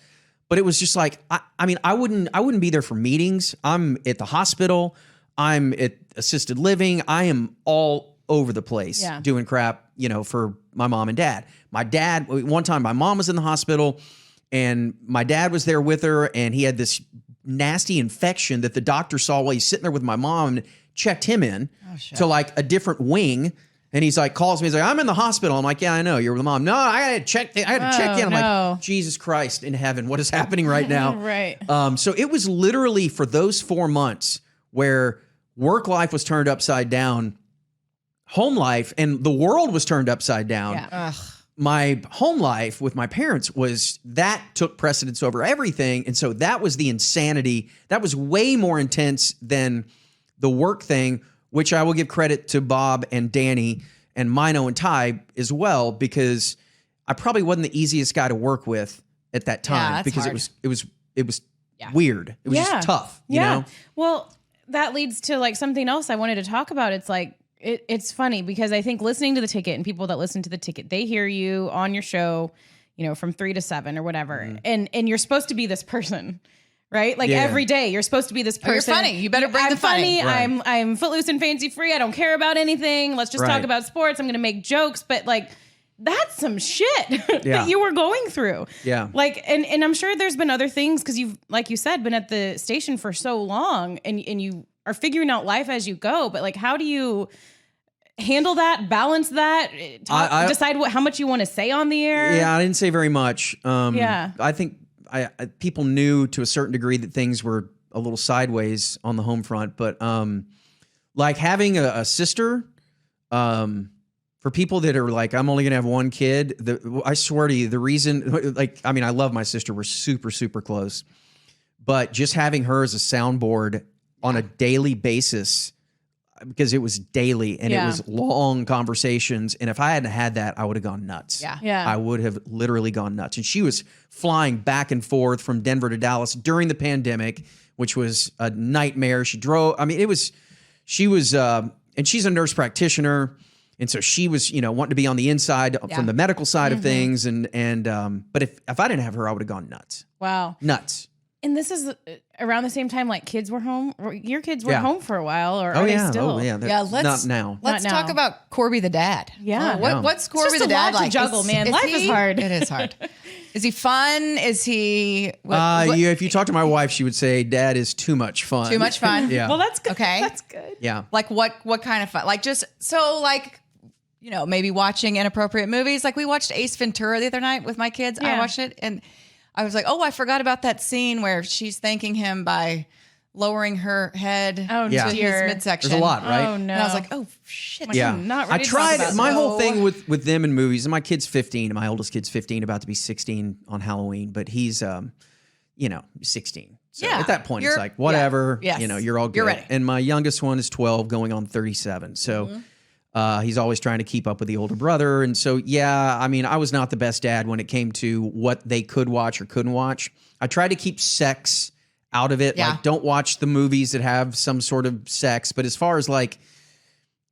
But it was just like, I mean, I wouldn't be there for meetings. I'm at the hospital. I'm at assisted living. I am all over the place doing crap, you know, for my mom and dad. My dad, one time my mom was in the hospital and my dad was there with her, and he had this nasty infection that the doctor saw while he's sitting there with my mom and checked him in to like a different wing. And he's like, calls me. He's like, I'm in the hospital. I'm like, yeah, I know. You're with mom. No, I had to check in. I'm like, Jesus Christ in heaven, what is happening right now? Right. So it was literally for those 4 months where work life was turned upside down, home life, and the world was turned upside down. Yeah. My home life with my parents took precedence over everything. And so that was the insanity. That was way more intense than the work thing, which I will give credit to Bob and Danny and Mino and Ty as well, because I probably wasn't the easiest guy to work with at that time because hard. it was weird. It was just tough, you know? Well, that leads to like something else I wanted to talk about. It's like, it's funny because I think listening to The Ticket and people that listen to The Ticket, they hear you on your show, you know, from 3 to 7 or whatever. And you're supposed to be this person. Right? Like every day you're supposed to be this person. Oh, you're funny. You better bring the funny. Right. I'm footloose and fancy free. I don't care about anything. Let's just talk about sports. I'm going to make jokes. But like, that's some shit that you were going through. Yeah. Like, and I'm sure there's been other things because you've, like you said, been at the station for so long and you are figuring out life as you go. But like, how do you handle that, balance that, decide how much you want to say on the air? Yeah, I didn't say very much. I think people knew to a certain degree that things were a little sideways on the home front, but like having a sister, for people that are like, I'm only gonna have one kid. I swear to you, the reason, like, I mean, I love my sister. We're super, super close, but just having her as a soundboard on a daily basis, because it was daily and it was long conversations. And if I hadn't had that, I would have gone nuts. Yeah. I would have literally gone nuts. And she was flying back and forth from Denver to Dallas during the pandemic, which was a nightmare. She drove, I mean, and she's a nurse practitioner. And so she was, you know, wanting to be on the inside from the medical side of things. But if I didn't have her, I would have gone nuts. Wow. Nuts. And this is around the same time, like kids were home. Your kids were home for a while, or are they still? Oh yeah. Not now. Let's talk about Corby the dad. Yeah. What's Corby the dad like? like? To juggle, man. Life is hard. It is hard. Is he fun? Is he? If you talk to my wife, she would say, "Dad is too much fun." Too much fun. Yeah. Well, that's good. Okay. That's good. Yeah. Like what kind of fun? Like just so like, you know, maybe watching inappropriate movies. Like we watched Ace Ventura the other night with my kids. Yeah. I watched it and I was like, oh, I forgot about that scene where she's thanking him by lowering her head to his midsection. There's a lot, right? Oh no! And I was like, oh shit. Yeah. I'm not I ready to talk tried about my that. whole thing with them in movies. And my kid's 15. My oldest kid's 15, about to be 16 on Halloween. But he's, 16. So Yeah. at that point, You're- it's like whatever. yeah. Yes. You know, you're all good. You're ready. And my youngest one is 12, going on 37. So. He's always trying to keep up with the older brother. And so, I mean, I was not the best dad when it came to what they could watch or couldn't watch. I tried to keep sex out of it. Yeah. Like, don't watch the movies that have some sort of sex. But as far as like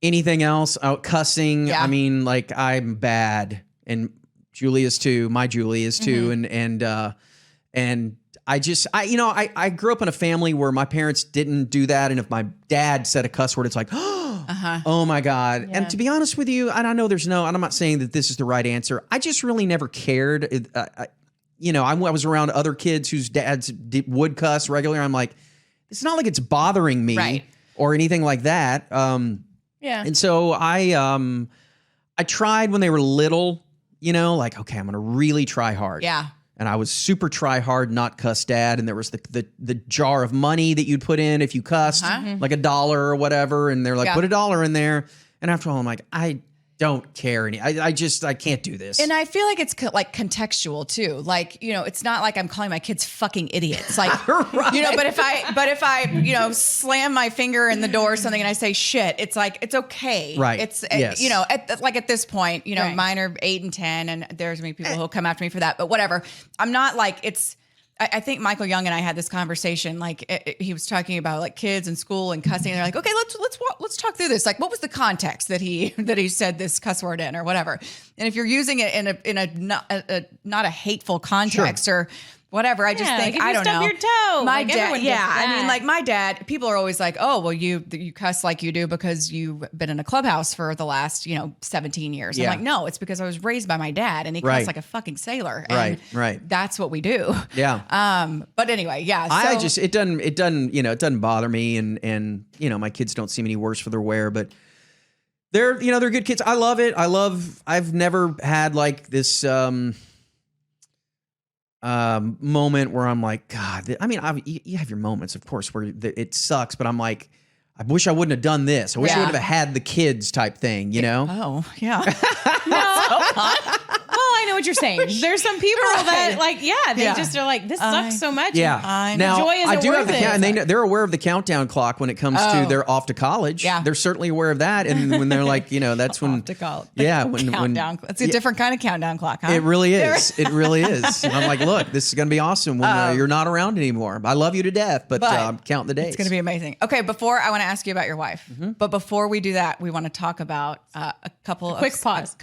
anything else, out cussing, I mean, like I'm bad. And Julie is too. My Julie is too. And I grew up in a family where my parents didn't do that. And if my dad said a cuss word, it's like, oh my God. Yeah. And to be honest with you, and I know and I'm not saying that this is the right answer. I just really never cared. I was around other kids whose dads would cuss regularly. I'm like, it's not like it's bothering me Right. or anything like that. Yeah. And so I tried when they were little, like, okay, I'm going to really try hard. Yeah. And I was super try hard, not cuss dad. And there was the jar of money that you'd put in if you cussed, like $1 or whatever. And they're like, Yeah. put $1 in there. And after all, I'm like, I don't care any. I can't do this. And I feel like it's like contextual too. Like, it's not like I'm calling my kids fucking idiots. Like, Right. but if I, slam my finger in the door or something and I say shit, it's like, it's okay. Right. It's, Yes. at this point, Right. mine are 8 and 10 and there's going to be people who'll come after me for that, but whatever. I'm not like, I think Michael Young and I had this conversation. Like he was talking about like kids and school and cussing. And they're like, okay, let's talk through this. Like, what was the context that he said this cuss word in or whatever? And if you're using it in a not a hateful context or whatever, I just think, like if I you don't stub know. your toe, My like dad, everyone gets I mean, that. like my dad. People are always like, oh, well, you cuss like you do because you've been in a clubhouse for the last 17 years. Yeah. I'm like, no, it's because I was raised by my dad and he Right. cussed like a fucking sailor. And Right. That's what we do. Yeah. But anyway, yeah. So, it doesn't bother me. And my kids don't seem any worse for their wear, but they're good kids. I love it. I've never had like this, moment where I'm like, God, you have your moments, of course, where it sucks, but I'm like, I wish I wouldn't have done this. I wish I Yeah. would have had the kids type thing, Oh, yeah. Well, I know what you're saying. There's some people that they just are like, this sucks so much. Yeah. I Now, Joy isn't I do have worth the it. and they're aware of the countdown clock when it comes to they're off to college. Yeah. They're certainly aware of that. And when they're like, that's when to call yeah, countdown. It's a different kind of countdown clock, huh? It really is. It really is. And I'm like, look, this is going to be awesome when you're not around anymore. I love you to death, but I'm counting the days. It's going to be amazing. Okay, before I want to ask you about your wife, but before we do that, we want to talk about a quick pause.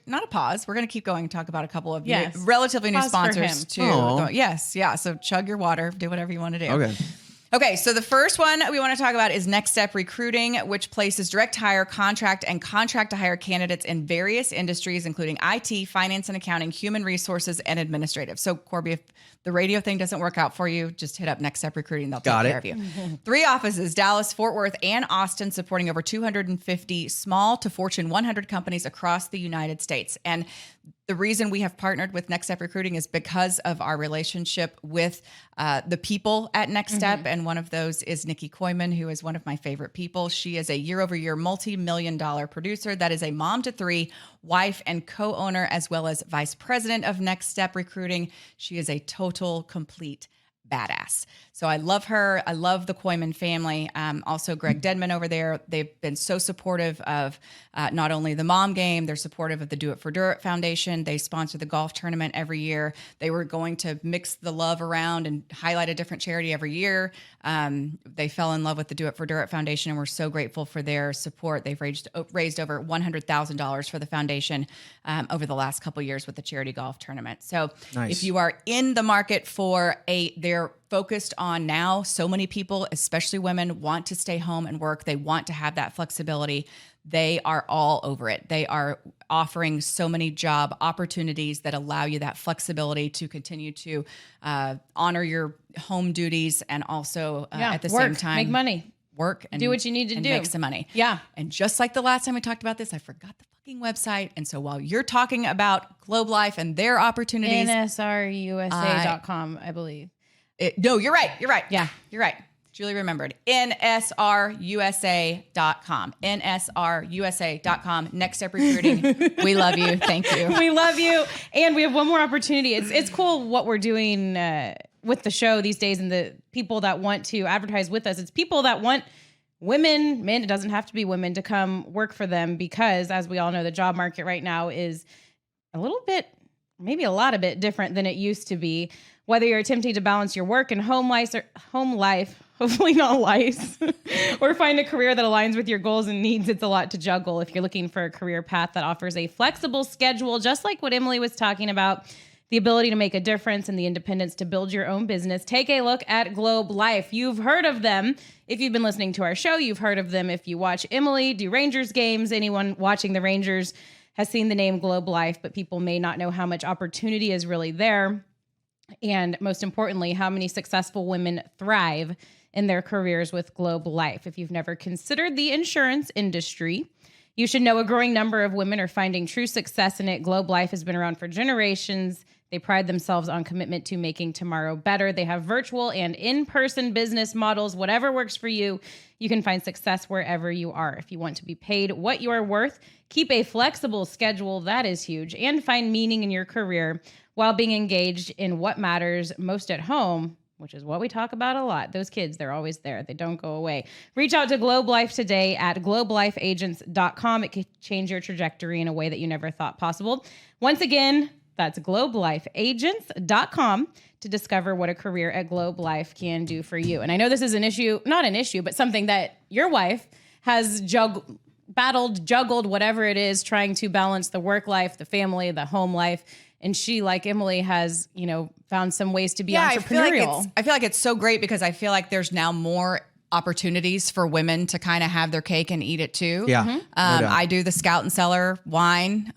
Not a pause. We're going to keep going and talk about a couple of Yes. relatively new Pause for sponsors him. too. Aw. Yes, yeah. So chug your water, do whatever you want to do. Okay. Okay, so the first one we want to talk about is Next Step Recruiting, which places direct hire, contract, and contract to hire candidates in various industries, including IT, finance and accounting, human resources, and administrative. So, Corby, if the radio thing doesn't work out for you, just hit up Next Step Recruiting. They'll take care of you. 3 offices, Dallas, Fort Worth, and Austin, supporting over 250 small to Fortune 100 companies across the United States. And the reason we have partnered with Next Step Recruiting is because of our relationship with the people at Next Step. And one of those is Nikki Koyman, who is one of my favorite people. She is a year-over-year multi-million-dollar producer that is a mom to 3, wife and co-owner, as well as vice president of Next Step Recruiting. She is a total, complete badass. So I love her. I love the Koyman family. Also Greg Dedman over there. They've been so supportive of not only the mom game, they're supportive of the Do It for Dirt Foundation. They sponsor the golf tournament every year. They were going to mix the love around and highlight a different charity every year. They fell in love with the Do It for Dirt Foundation, and we're so grateful for their support. They've raised over $100,000 for the foundation over the last couple of years with the charity golf tournament. So Nice. if you are in the market for they're focused on now, so many people, especially women, want to stay home and work. They want to have that flexibility. They are all over it. They are offering so many job opportunities that allow you that flexibility to continue to honor your home duties and also at the same time make money, work and do what you need to do, make some money. Yeah. And just like the last time we talked about this, I forgot the fucking website. And so while you're talking about Globe Life and their opportunities, NSRUSA.com, I believe. no, you're right. You're right. Yeah. You're right. Julie remembered. NSRUSA.com. NSRUSA.com. Next Step Recruiting. We love you. Thank you. We love you. And we have one more opportunity. It's cool what we're doing with the show these days and the people that want to advertise with us. It's people that want women, men, it doesn't have to be women, to come work for them because, as we all know, the job market right now is a little bit, maybe a lot of bit different than it used to be. Whether you're attempting to balance your work and home life, hopefully not life, or find a career that aligns with your goals and needs, it's a lot to juggle. If you're looking for a career path that offers a flexible schedule, just like what Emily was talking about, the ability to make a difference, and the independence to build your own business, take a look at Globe Life. You've heard of them. If you've been listening to our show, you've heard of them. If you watch Emily do Rangers games, anyone watching the Rangers has seen the name Globe Life, but people may not know how much opportunity is really there. And most importantly, how many successful women thrive in their careers with Globe Life. If you've never considered the insurance industry, you should know a growing number of women are finding true success in it. Globe Life has been around for generations. They pride themselves on commitment to making tomorrow better. They have virtual and in-person business models. Whatever works for you, you can find success wherever you are. If you want to be paid what you are worth, keep a flexible schedule, that is huge, and find meaning in your career while being engaged in what matters most at home, which is what we talk about a lot. Those kids, they're always there. They don't go away. Reach out to Globe Life today at globelifeagents.com. It could change your trajectory in a way that you never thought possible. Once again, that's globelifeagents.com to discover what a career at Globe Life can do for you. And I know this is an issue, not an issue, but something that your wife has juggled, whatever it is, trying to balance the work life, the family, the home life. And she, like Emily, has, found some ways to be entrepreneurial. I feel like it's so great because I feel like there's now more opportunities for women to kind of have their cake and eat it too. Yeah. Mm-hmm. I do the Scout and Cellar wine.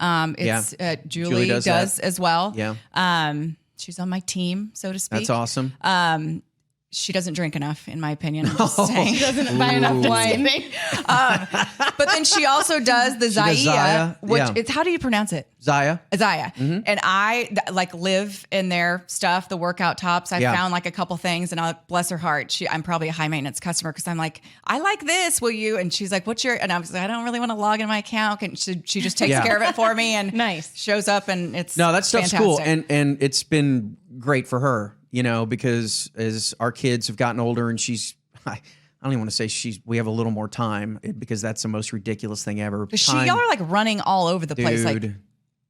Julie does as well. Yeah. She's on my team, so to speak. That's awesome. She doesn't drink enough, in my opinion. I'm just saying. She doesn't buy enough wine. But then she also does the Zaya, which it's, how do you pronounce it? Zaya. Mm-hmm. And I live in their stuff, the workout tops. I found like a couple things, and bless her heart, I'm probably a high maintenance customer because I'm like, I like this, will you? And she's like, what's your, and I was like, I don't really want to log in my account. And she just takes care of it for me and nice. Shows up, and it's that stuff's fantastic. Cool. And it's been great for her. Because as our kids have gotten older and I don't even want to say we have a little more time because that's the most ridiculous thing ever. Y'all are like running all over the place. Like,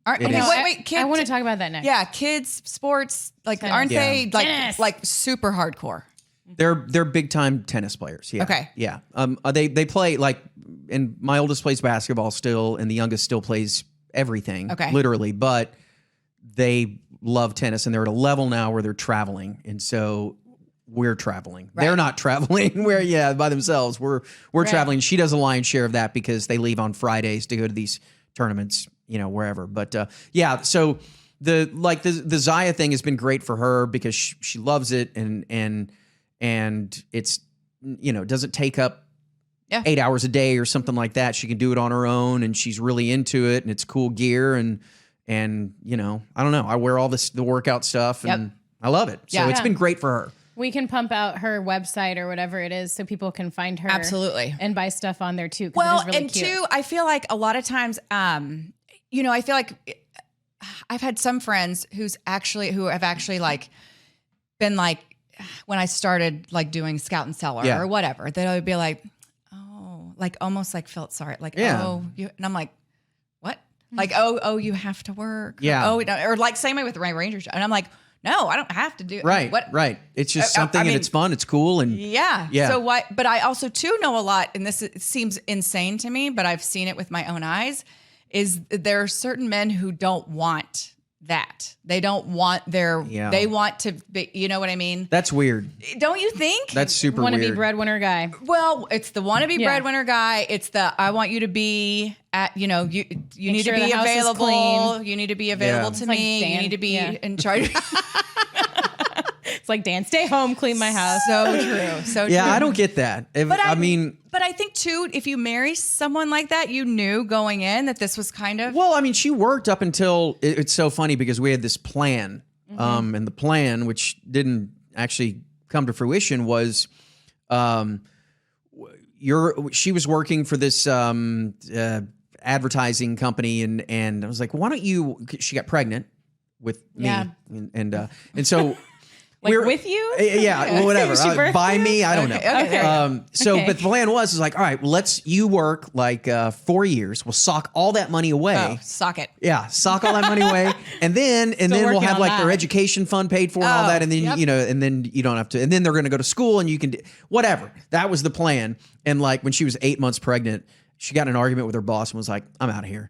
wait, kids. I want to talk about that next. Yeah, kids, sports, like, tennis. Aren't they like super hardcore? They're big time tennis players. Yeah. Okay. Yeah. They play and my oldest plays basketball still, and the youngest still plays everything. Okay. Literally, but they love tennis, and they're at a level now where they're traveling, and so we're traveling. Right. They're not traveling. We're by themselves. We're traveling. She does a lion's share of that because they leave on Fridays to go to these tournaments, wherever. But so the Zaya thing has been great for her because she loves it, and it's doesn't take up 8 hours a day or something like that. She can do it on her own, and she's really into it, and it's cool gear, and I don't know. I wear all the workout stuff, and I love it. So it's been great for her. We can pump out her website or whatever it is so people can find her. Absolutely. And buy stuff on there too. Well, it is really and cute. too, I feel like a lot of times, I feel like I've had some friends who have actually been like, when I started like doing Scout and Cellar or whatever, they would be like, oh, like almost like felt sorry. Like, and I'm like, what? Like, oh, you have to work. Yeah. Or like same way with my Rangers. And I'm like, no, I don't have to do it. Right. Right. It's just something, and it's fun. It's cool. And yeah. So why, but I also too know a lot, and it seems insane to me, but I've seen it with my own eyes, is there are certain men who don't want that. They don't want they want to be, you know what I mean? That's weird. Don't you think? That's super weird. Wannabe breadwinner guy. Well, it's the wannabe breadwinner guy. It's the, I want you to be at, you need to be available. You need to be available to me. Dan, you need to be in charge. It's like, Dan, stay home, clean my house. So true. So true. Yeah, I don't get that. But I think too, if you marry someone like that, you knew going in that this was kind of. Well, I mean, she worked up until it's so funny because we had this plan, and the plan, which didn't actually come to fruition, was, she was working for this advertising company, and I was like, why don't you? She got pregnant with me, and so. Like with you? Yeah, well, whatever. By you? me, I don't know. Okay. But the plan was like, all right, you work like 4 years. We'll sock all that money away. Oh, sock it. Yeah, sock all that money away, and then we'll have like their education fund paid for and all that, and then and then you don't have to, and then they're going to go to school, and you can whatever. That was the plan. And like when she was 8 months pregnant, she got in an argument with her boss and was like, I'm out of here.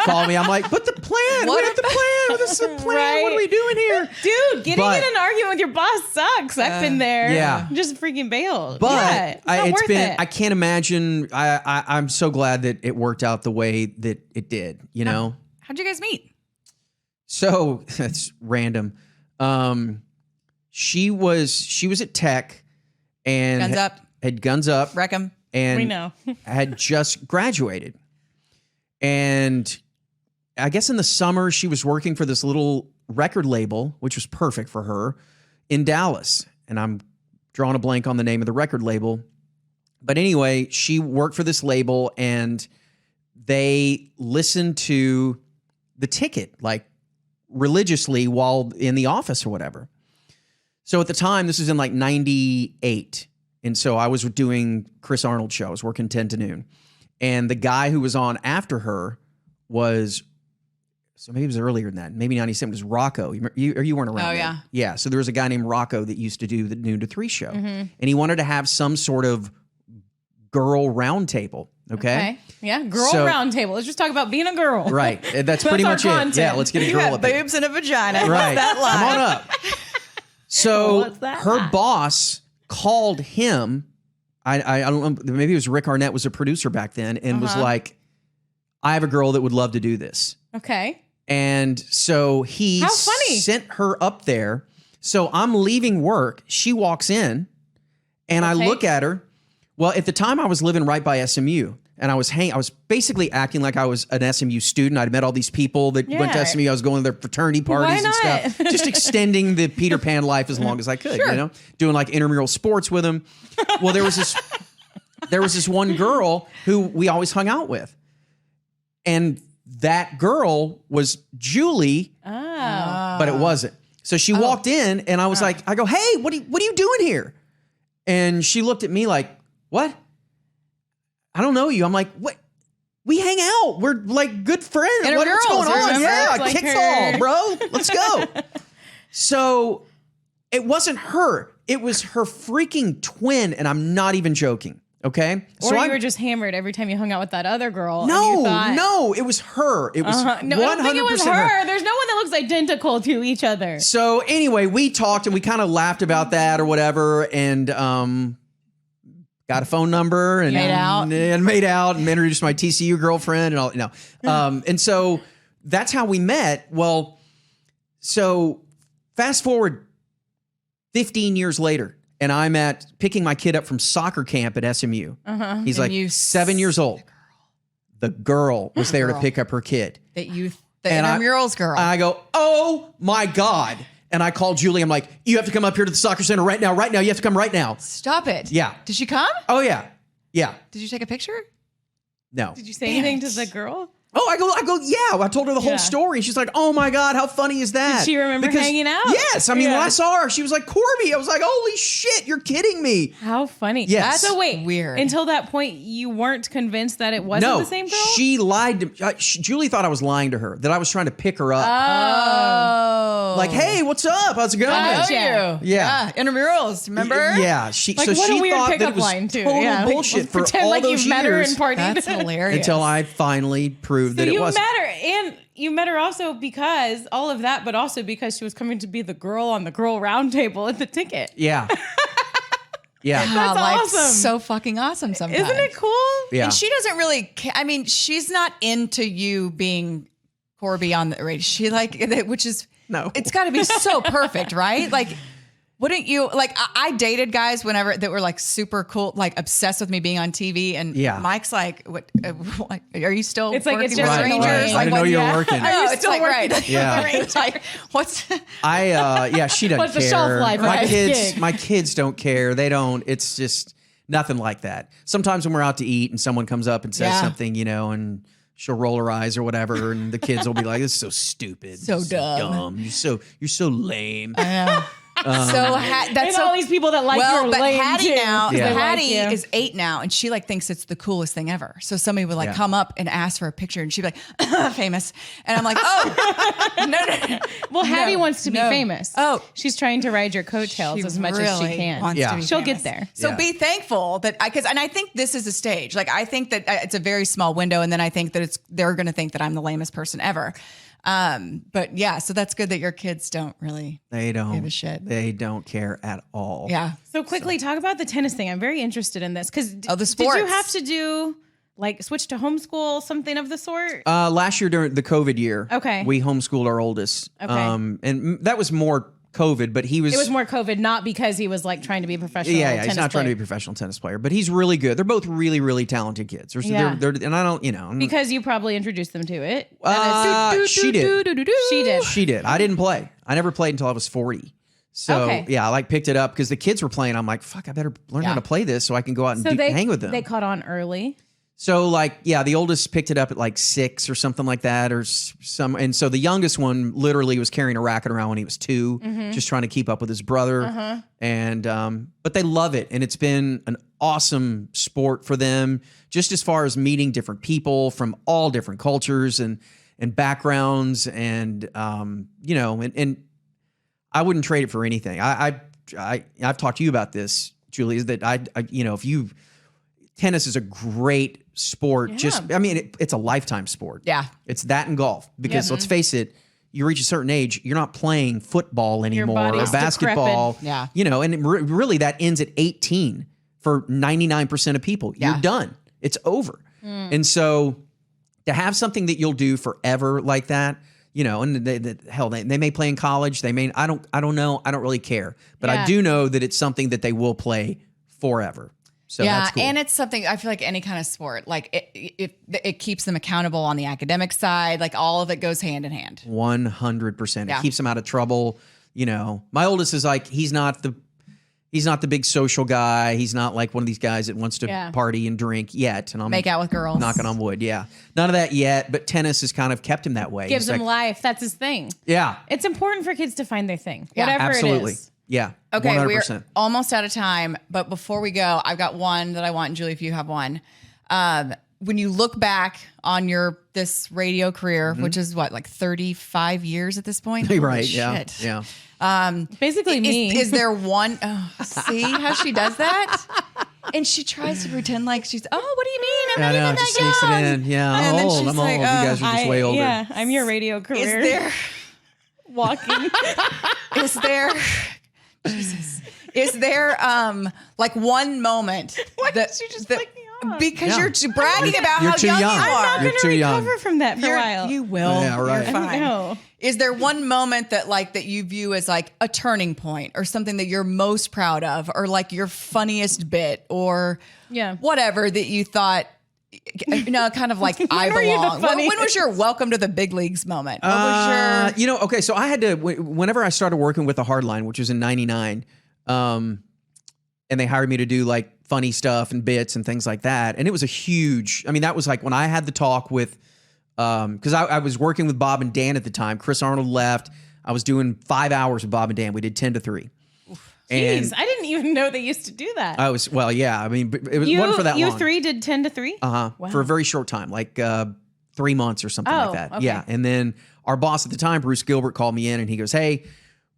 Call me. I'm like, but the plan. We have the plan. This is the plan. Right. What are we doing here? Dude, getting in an argument with your boss sucks. I've been there. Yeah. Just freaking bailed. But yeah, it's not worth it. I can't imagine. I'm so glad that it worked out the way that it did, you know? How'd you guys meet? So that's random. She was at Tech and Guns up. had guns up. Wreck 'em. And We know. had just graduated. And I guess in the summer, she was working for this little record label, which was perfect for her, in Dallas. And I'm drawing a blank on the name of the record label. But anyway, she worked for this label and they listened to The Ticket, like religiously while in the office or whatever. So at the time, this was in like 98. And so I was doing Chris Arnold's show. I was working 10 to noon. And the guy who was on after her was, so maybe it was earlier than that. Maybe 97 was Rocco. You weren't around. Oh, then. yeah. Yeah. So there was a guy named Rocco that used to do the noon to 3 show. And he wanted to have some sort of girl roundtable. Okay. Yeah. Girl round table. Let's just talk about being a girl. Right. That's pretty our much it. content. Yeah. Let's get a girl up there. Boobs and a vagina. Right. That line. Come on up. So What's that her line? boss called him. I don't know. Maybe it was Rick Arnett was a producer back then and was like, I have a girl that would love to do this. Okay. And so he How funny. sent her up there. So I'm leaving work. She walks in and I look at her. Well, at the time I was living right by SMU. And I was basically acting like I was an SMU student. I'd met all these people that went to Yeah. SMU. I was going to their fraternity parties and not? stuff. Just extending the Peter Pan life as long as I could, you know? Doing like intramural sports with them. Well, there was this one girl who we always hung out with. And that girl was Julie, but it wasn't. So she walked in and I was like, I go, hey, what are you doing here? And she looked at me like, what? I don't know you. I'm like, what? We hang out. We're like good friends. What's going on? remember? Yeah, It's like kickball, her. bro. Let's go. So it wasn't her. It was her freaking twin, and I'm not even joking. Okay. Or So you were just hammered every time you hung out with that other girl. and you no, thought, no, it was her. It was 100% No, I don't think it was her. her. There's no one that looks identical to each other. So anyway, we talked and we kind of laughed about that or whatever, and got a phone number and Made out. and made out and introduced my TCU girlfriend and all. No, and so that's how we met. Well, so fast forward 15 years later, and I'm picking my kid up from soccer camp at SMU. He's And like 7 years old. The girl was there to pick up her kid. The And intramurals girl. I go, oh my God. And I called Julie. I'm like, you have to come up here to the soccer center right now. Right now. You have to come right now. Stop it. Yeah. Did she come? Oh, yeah. Yeah. Did you take a picture? No. Did you say anything to the girl? Oh, I go, yeah. I told her the Yeah. whole story. She's like, oh my God, how funny is that? Did she remember hanging out? Yes. I mean, when Yeah. I saw her, she was like, Corby. I was like, holy shit, you're kidding me. How funny. Yes. So wait, Weird. Until that point, you weren't convinced that it wasn't No, the same girl? she lied to me. Julie thought I was lying to her, that I was trying to pick her up. Oh. Like, hey, what's up? How's it going? I know Gotcha. you. Yeah. Intramurals, remember? Yeah. Like, So what she a weird thought that pickup it was line, too. total Yeah, like, bullshit for pretend all like those you've met her years. and partied. That's hilarious. Until I finally proved So that it you wasn't. met her, and you met her also because all of that, but also because she was coming to be the girl on the girl round table at the ticket. Yeah. Yeah. Wow, That's life's awesome. so fucking awesome sometimes. Isn't it cool? Yeah. And she doesn't really I mean, she's not into you being Corby on the radio. She which is, No. it's got to be so perfect, right? Like, wouldn't you, like, I dated guys whenever that were like super cool, like obsessed with me being on TV. And Yeah. Mike's like, what are you still It's like, working it's with just Right, strangers? right. I Like, didn't know what- you were yeah. working. I know, you it's still like, working? right. Yeah. It's like, what's, Yeah, she doesn't What's the care. shelf life of my this kids, gig? my kids don't care. They don't. It's just nothing like that. Sometimes when we're out to eat and someone comes up and says Yeah. something, and she'll roll her eyes or whatever, and the kids will be like, "This is so stupid, So This is dumb. You're so lame." I know. That's There's all these people that like your but lame Hattie too, now, 'cause they Hattie like you. is 8 now, and she like thinks it's the coolest thing ever. So somebody would like come up and ask for a picture, and she'd be like, "Famous," and I'm like, "Oh, no." Well, Hattie wants to be famous. Oh, she's trying to ride your coattails as much as she really can. wants to be She'll famous. get there. So be thankful that and I think this is a stage. Like I think that it's a very small window, and then I think that they're going to think that I'm the lamest person ever. But yeah, so that's good that your kids don't really give a shit. They don't care at all. Yeah. So quickly talk about the tennis thing. I'm very interested in this because the did sports. you have to do like switch to homeschool, something of the sort? Last year during the COVID year, Okay. we homeschooled our oldest. Okay. And that was more COVID, but It was more COVID, not because he was like trying to be a professional. Yeah, he's not trying to player. be a professional tennis player, but he's really good. They're both really, really talented kids. They're, and I don't, Because you probably introduced them to it. She did. She did. She did. I didn't play. I never played until I was 40. So Okay. yeah, I like picked it up because the kids were playing. I'm like, fuck, I better learn how to play this so I can go out and hang with them. They caught on early. So like, yeah, the oldest picked it up at like 6 or something like that, or and so the youngest one literally was carrying a racket around when he was 2, just trying to keep up with his brother. And but they love it, and it's been an awesome sport for them, just as far as meeting different people from all different cultures and backgrounds, and and I wouldn't trade it for anything. I've talked to you about this, Julie, is that I tennis is a great sport. Yeah. It's a lifetime sport. Yeah. It's that and golf. Because let's face it, you reach a certain age, you're not playing football anymore or body's basketball. decrepit. Yeah. And really that ends at 18 for 99% of people. Yeah. You're done. It's over. And so to have something that you'll do forever like that, and they may play in college. They may, I don't know. I don't really care. But I do know that it's something that they will play forever. So that's cool. And it's something I feel like any kind of sport, like it keeps them accountable on the academic side. Like all of it goes hand in hand. 100%. Yeah. It keeps them out of trouble. My oldest is like, he's not the big social guy. He's not like one of these guys that wants to party and drink yet. And I'm Make out with girls. knocking on wood. Yeah. None of that yet, but tennis has kind of kept him that way. Gives He's him like, life. That's his thing. Yeah. It's important for kids to find their thing, Yeah. whatever Absolutely. it is. Yeah. Okay, 100%. we're almost out of time, but before we go, I've got one that I want, and Julie, if you have one. When you look back on this radio career, which is what, like 35 years at this point? Holy Right. shit. Yeah. Basically me. Is there one? Oh, see how she does that? And she tries to pretend like she's, what do you mean? I'm not even just that sneaks young. it in. Yeah. And then I'm old. she's I'm old. like, You guys are just way older. Yeah, I'm your radio career. Is there, walking? is there like one moment Why that did you just that- flick me off? because Yeah. you're bragging about You're how too young, young. you I'm are. not You're going too to young. recover from that for a while. You will. Yeah, right. You're fine. No. Is there one moment that you view as like a turning point or something that you're most proud of, or like your funniest bit, or whatever that you thought, kind of like I were you the belong? When funniest? was your welcome to the big leagues moment? What was your? Okay, so I had to, whenever I started working with the Hardline, which was in 99, and they hired me to do like funny stuff and bits and things like that. And it was a huge, that was like when I had the talk with, because I was working with Bob and Dan at the time. Chris Arnold left. I was doing 5 hours with Bob and Dan. We did 10 to 3. Jeez, I didn't even know they used to do that. I was, well, yeah. It wasn't for that long. You three did 10 to 3? Wow. For a very short time, like 3 months or something like that. Okay. Yeah. And then our boss at the time, Bruce Gilbert, called me in and he goes, "Hey,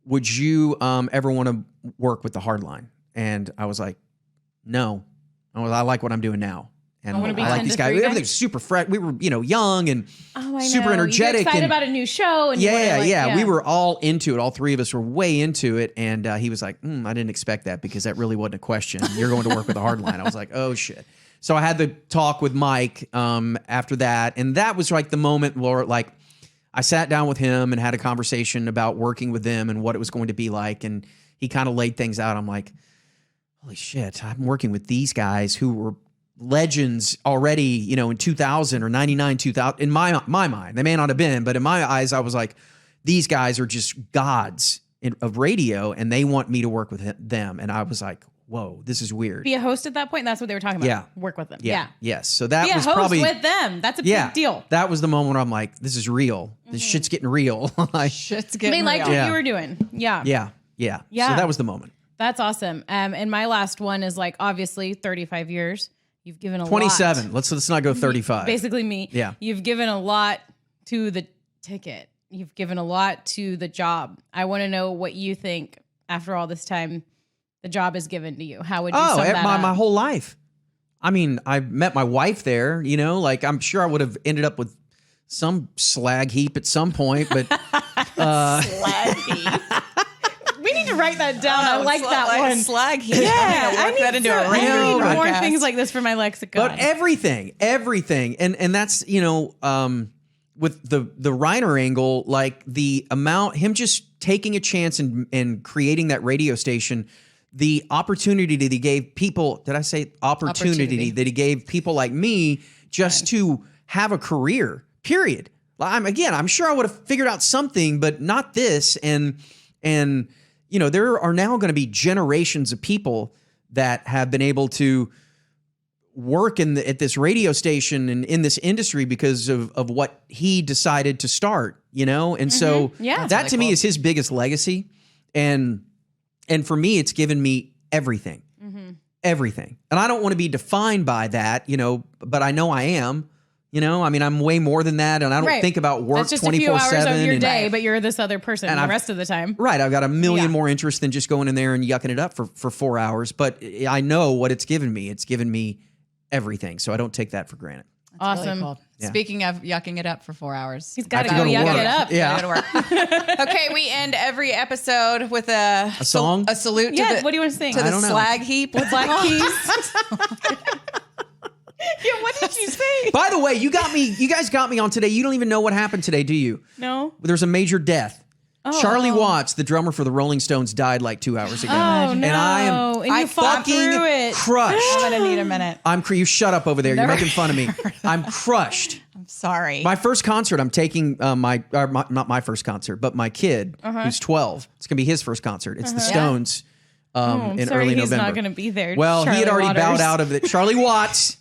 would you ever want to work with the Hardline?" And I was like, "No." I like what I'm doing now. And I wanna be like 10 these to guys. 3 Everything's super fresh. We were, young and I super know. energetic. You get excited and, about a new show. And you wanna, like, We were all into it. All three of us were way into it. And he was like, "I didn't expect that because that really wasn't a question. You're going to work with the Hardline." I was like, "Oh shit." So I had the talk with Mike after that. And that was like the moment where like I sat down with him and had a conversation about working with them and what it was going to be like. And he kind of laid things out. I'm like, holy shit, I'm working with these guys who were legends already, in 2000 or 99, 2000, in my mind. They may not have been, but in my eyes, I was like, these guys are just gods of radio and they want me to work with them. And I was like, whoa, this is weird. Be a host at that point. That's what they were talking about. Yeah. Work with them. Yeah. Yes. So that Be a was host probably with them. That's a big deal. That was the moment where I'm like, this is real. This shit's getting real. Like, Shit's getting They liked real. what you were doing. Yeah. yeah. Yeah. Yeah. So that was the moment. That's awesome. And my last one is like, obviously 35 years. You've given a 27. lot. Let's not go 35. Basically me. Yeah. You've given a lot to the ticket. You've given a lot to the job. I want to know what you think after all this time the job is given to you. How would you sum that up? My whole life. I mean, I met my wife there, you know, like I'm sure I would have ended up with some slag heap at some point, but Slag heap. We need to write that down. I like that one. Slag heap. Yeah, I'm gonna work that into a I radio need more broadcast. things like this for my lexicon. But everything, and that's, you know, with the Reiner angle, like the amount, him just taking a chance and creating that radio station, the opportunity that he gave people. Did I say opportunity that he gave people like me just to have a career? Period. I'm sure I would have figured out something, but not this. And you know, there are now going to be generations of people that have been able to work at this radio station and in this industry because of what he decided to start, you know? And so Yeah. that to me is his biggest legacy. And for me, it's given me everything, everything. And I don't want to be defined by that, you know, but I know I am. You know, I mean, I'm way more than that, and I don't think about work 24/7. That's just a few hours of your day, but you're this other person the rest of the time. Right, I've got a million more interests than just going in there and yucking it up for 4 hours. But I know what it's given me. It's given me everything, so I don't take that for granted. That's Awesome. really cool. Yeah. Speaking of yucking it up for 4 hours. He's got to I go have to go to yuck work. it up. Yeah. Gotta work. Okay, we end every episode with a song? a salute Yeah, to the what do you want to sing? to I the don't know. slag heap. With Black Keys. Yeah, what did you say? By the way, you guys got me on today. You don't even know what happened today, do you? No. There's a major death. Charlie Oh. Watts, the drummer for the Rolling Stones, died like 2 hours ago. Oh, no. And And you I fought fucking through it. crushed. I'm gonna need a minute. You shut up over there. You're making fun of me. I'm crushed. I'm sorry. My first concert, I'm taking not my first concert, but my kid who's 12. It's gonna be his first concert. It's the Stones I'm in sorry early he's November. not going to be there. Well, he had Charlie already bowed Waters. out of it. Charlie Watts,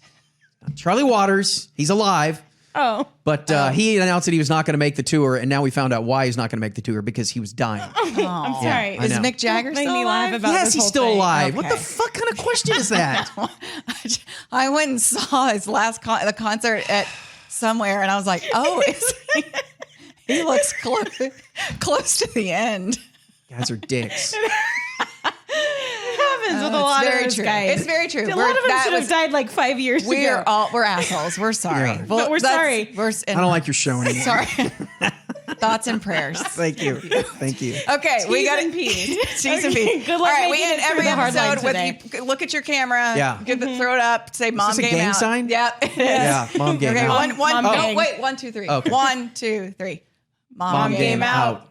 Charlie Waters, he's alive. Oh. But he announced that he was not going to make the tour, and now we found out why he's not going to make the tour, because he was dying. I'm sorry. I Is know. Mick Jagger Made still me laugh alive? about Yes, this he's whole still thing. alive. What the Okay. fuck kind of question is that? I went and saw his last the concert at somewhere, and I was like, "Oh, he looks close to the end." Guys are dicks. Happens with a lot of those true. guys. It's very true. A lot of them should have died like 5 years ago. We're assholes. We're sorry. Yeah. But we're sorry. I don't like your show anymore. Sorry. Thoughts and prayers. Thank you. Thank you. Okay, we got and peas. Cheese and peas. Good luck All right, we making end it through every the hard line episode with today. you look at your camera. Yeah. Throw it up. Say "Mom this a game gang out." sign? Yeah. It is. Yeah, mom game Okay, out. one. Mom Oh, gang. wait. 1, 2, 3. Okay. 1, 2, 3. Mom game out.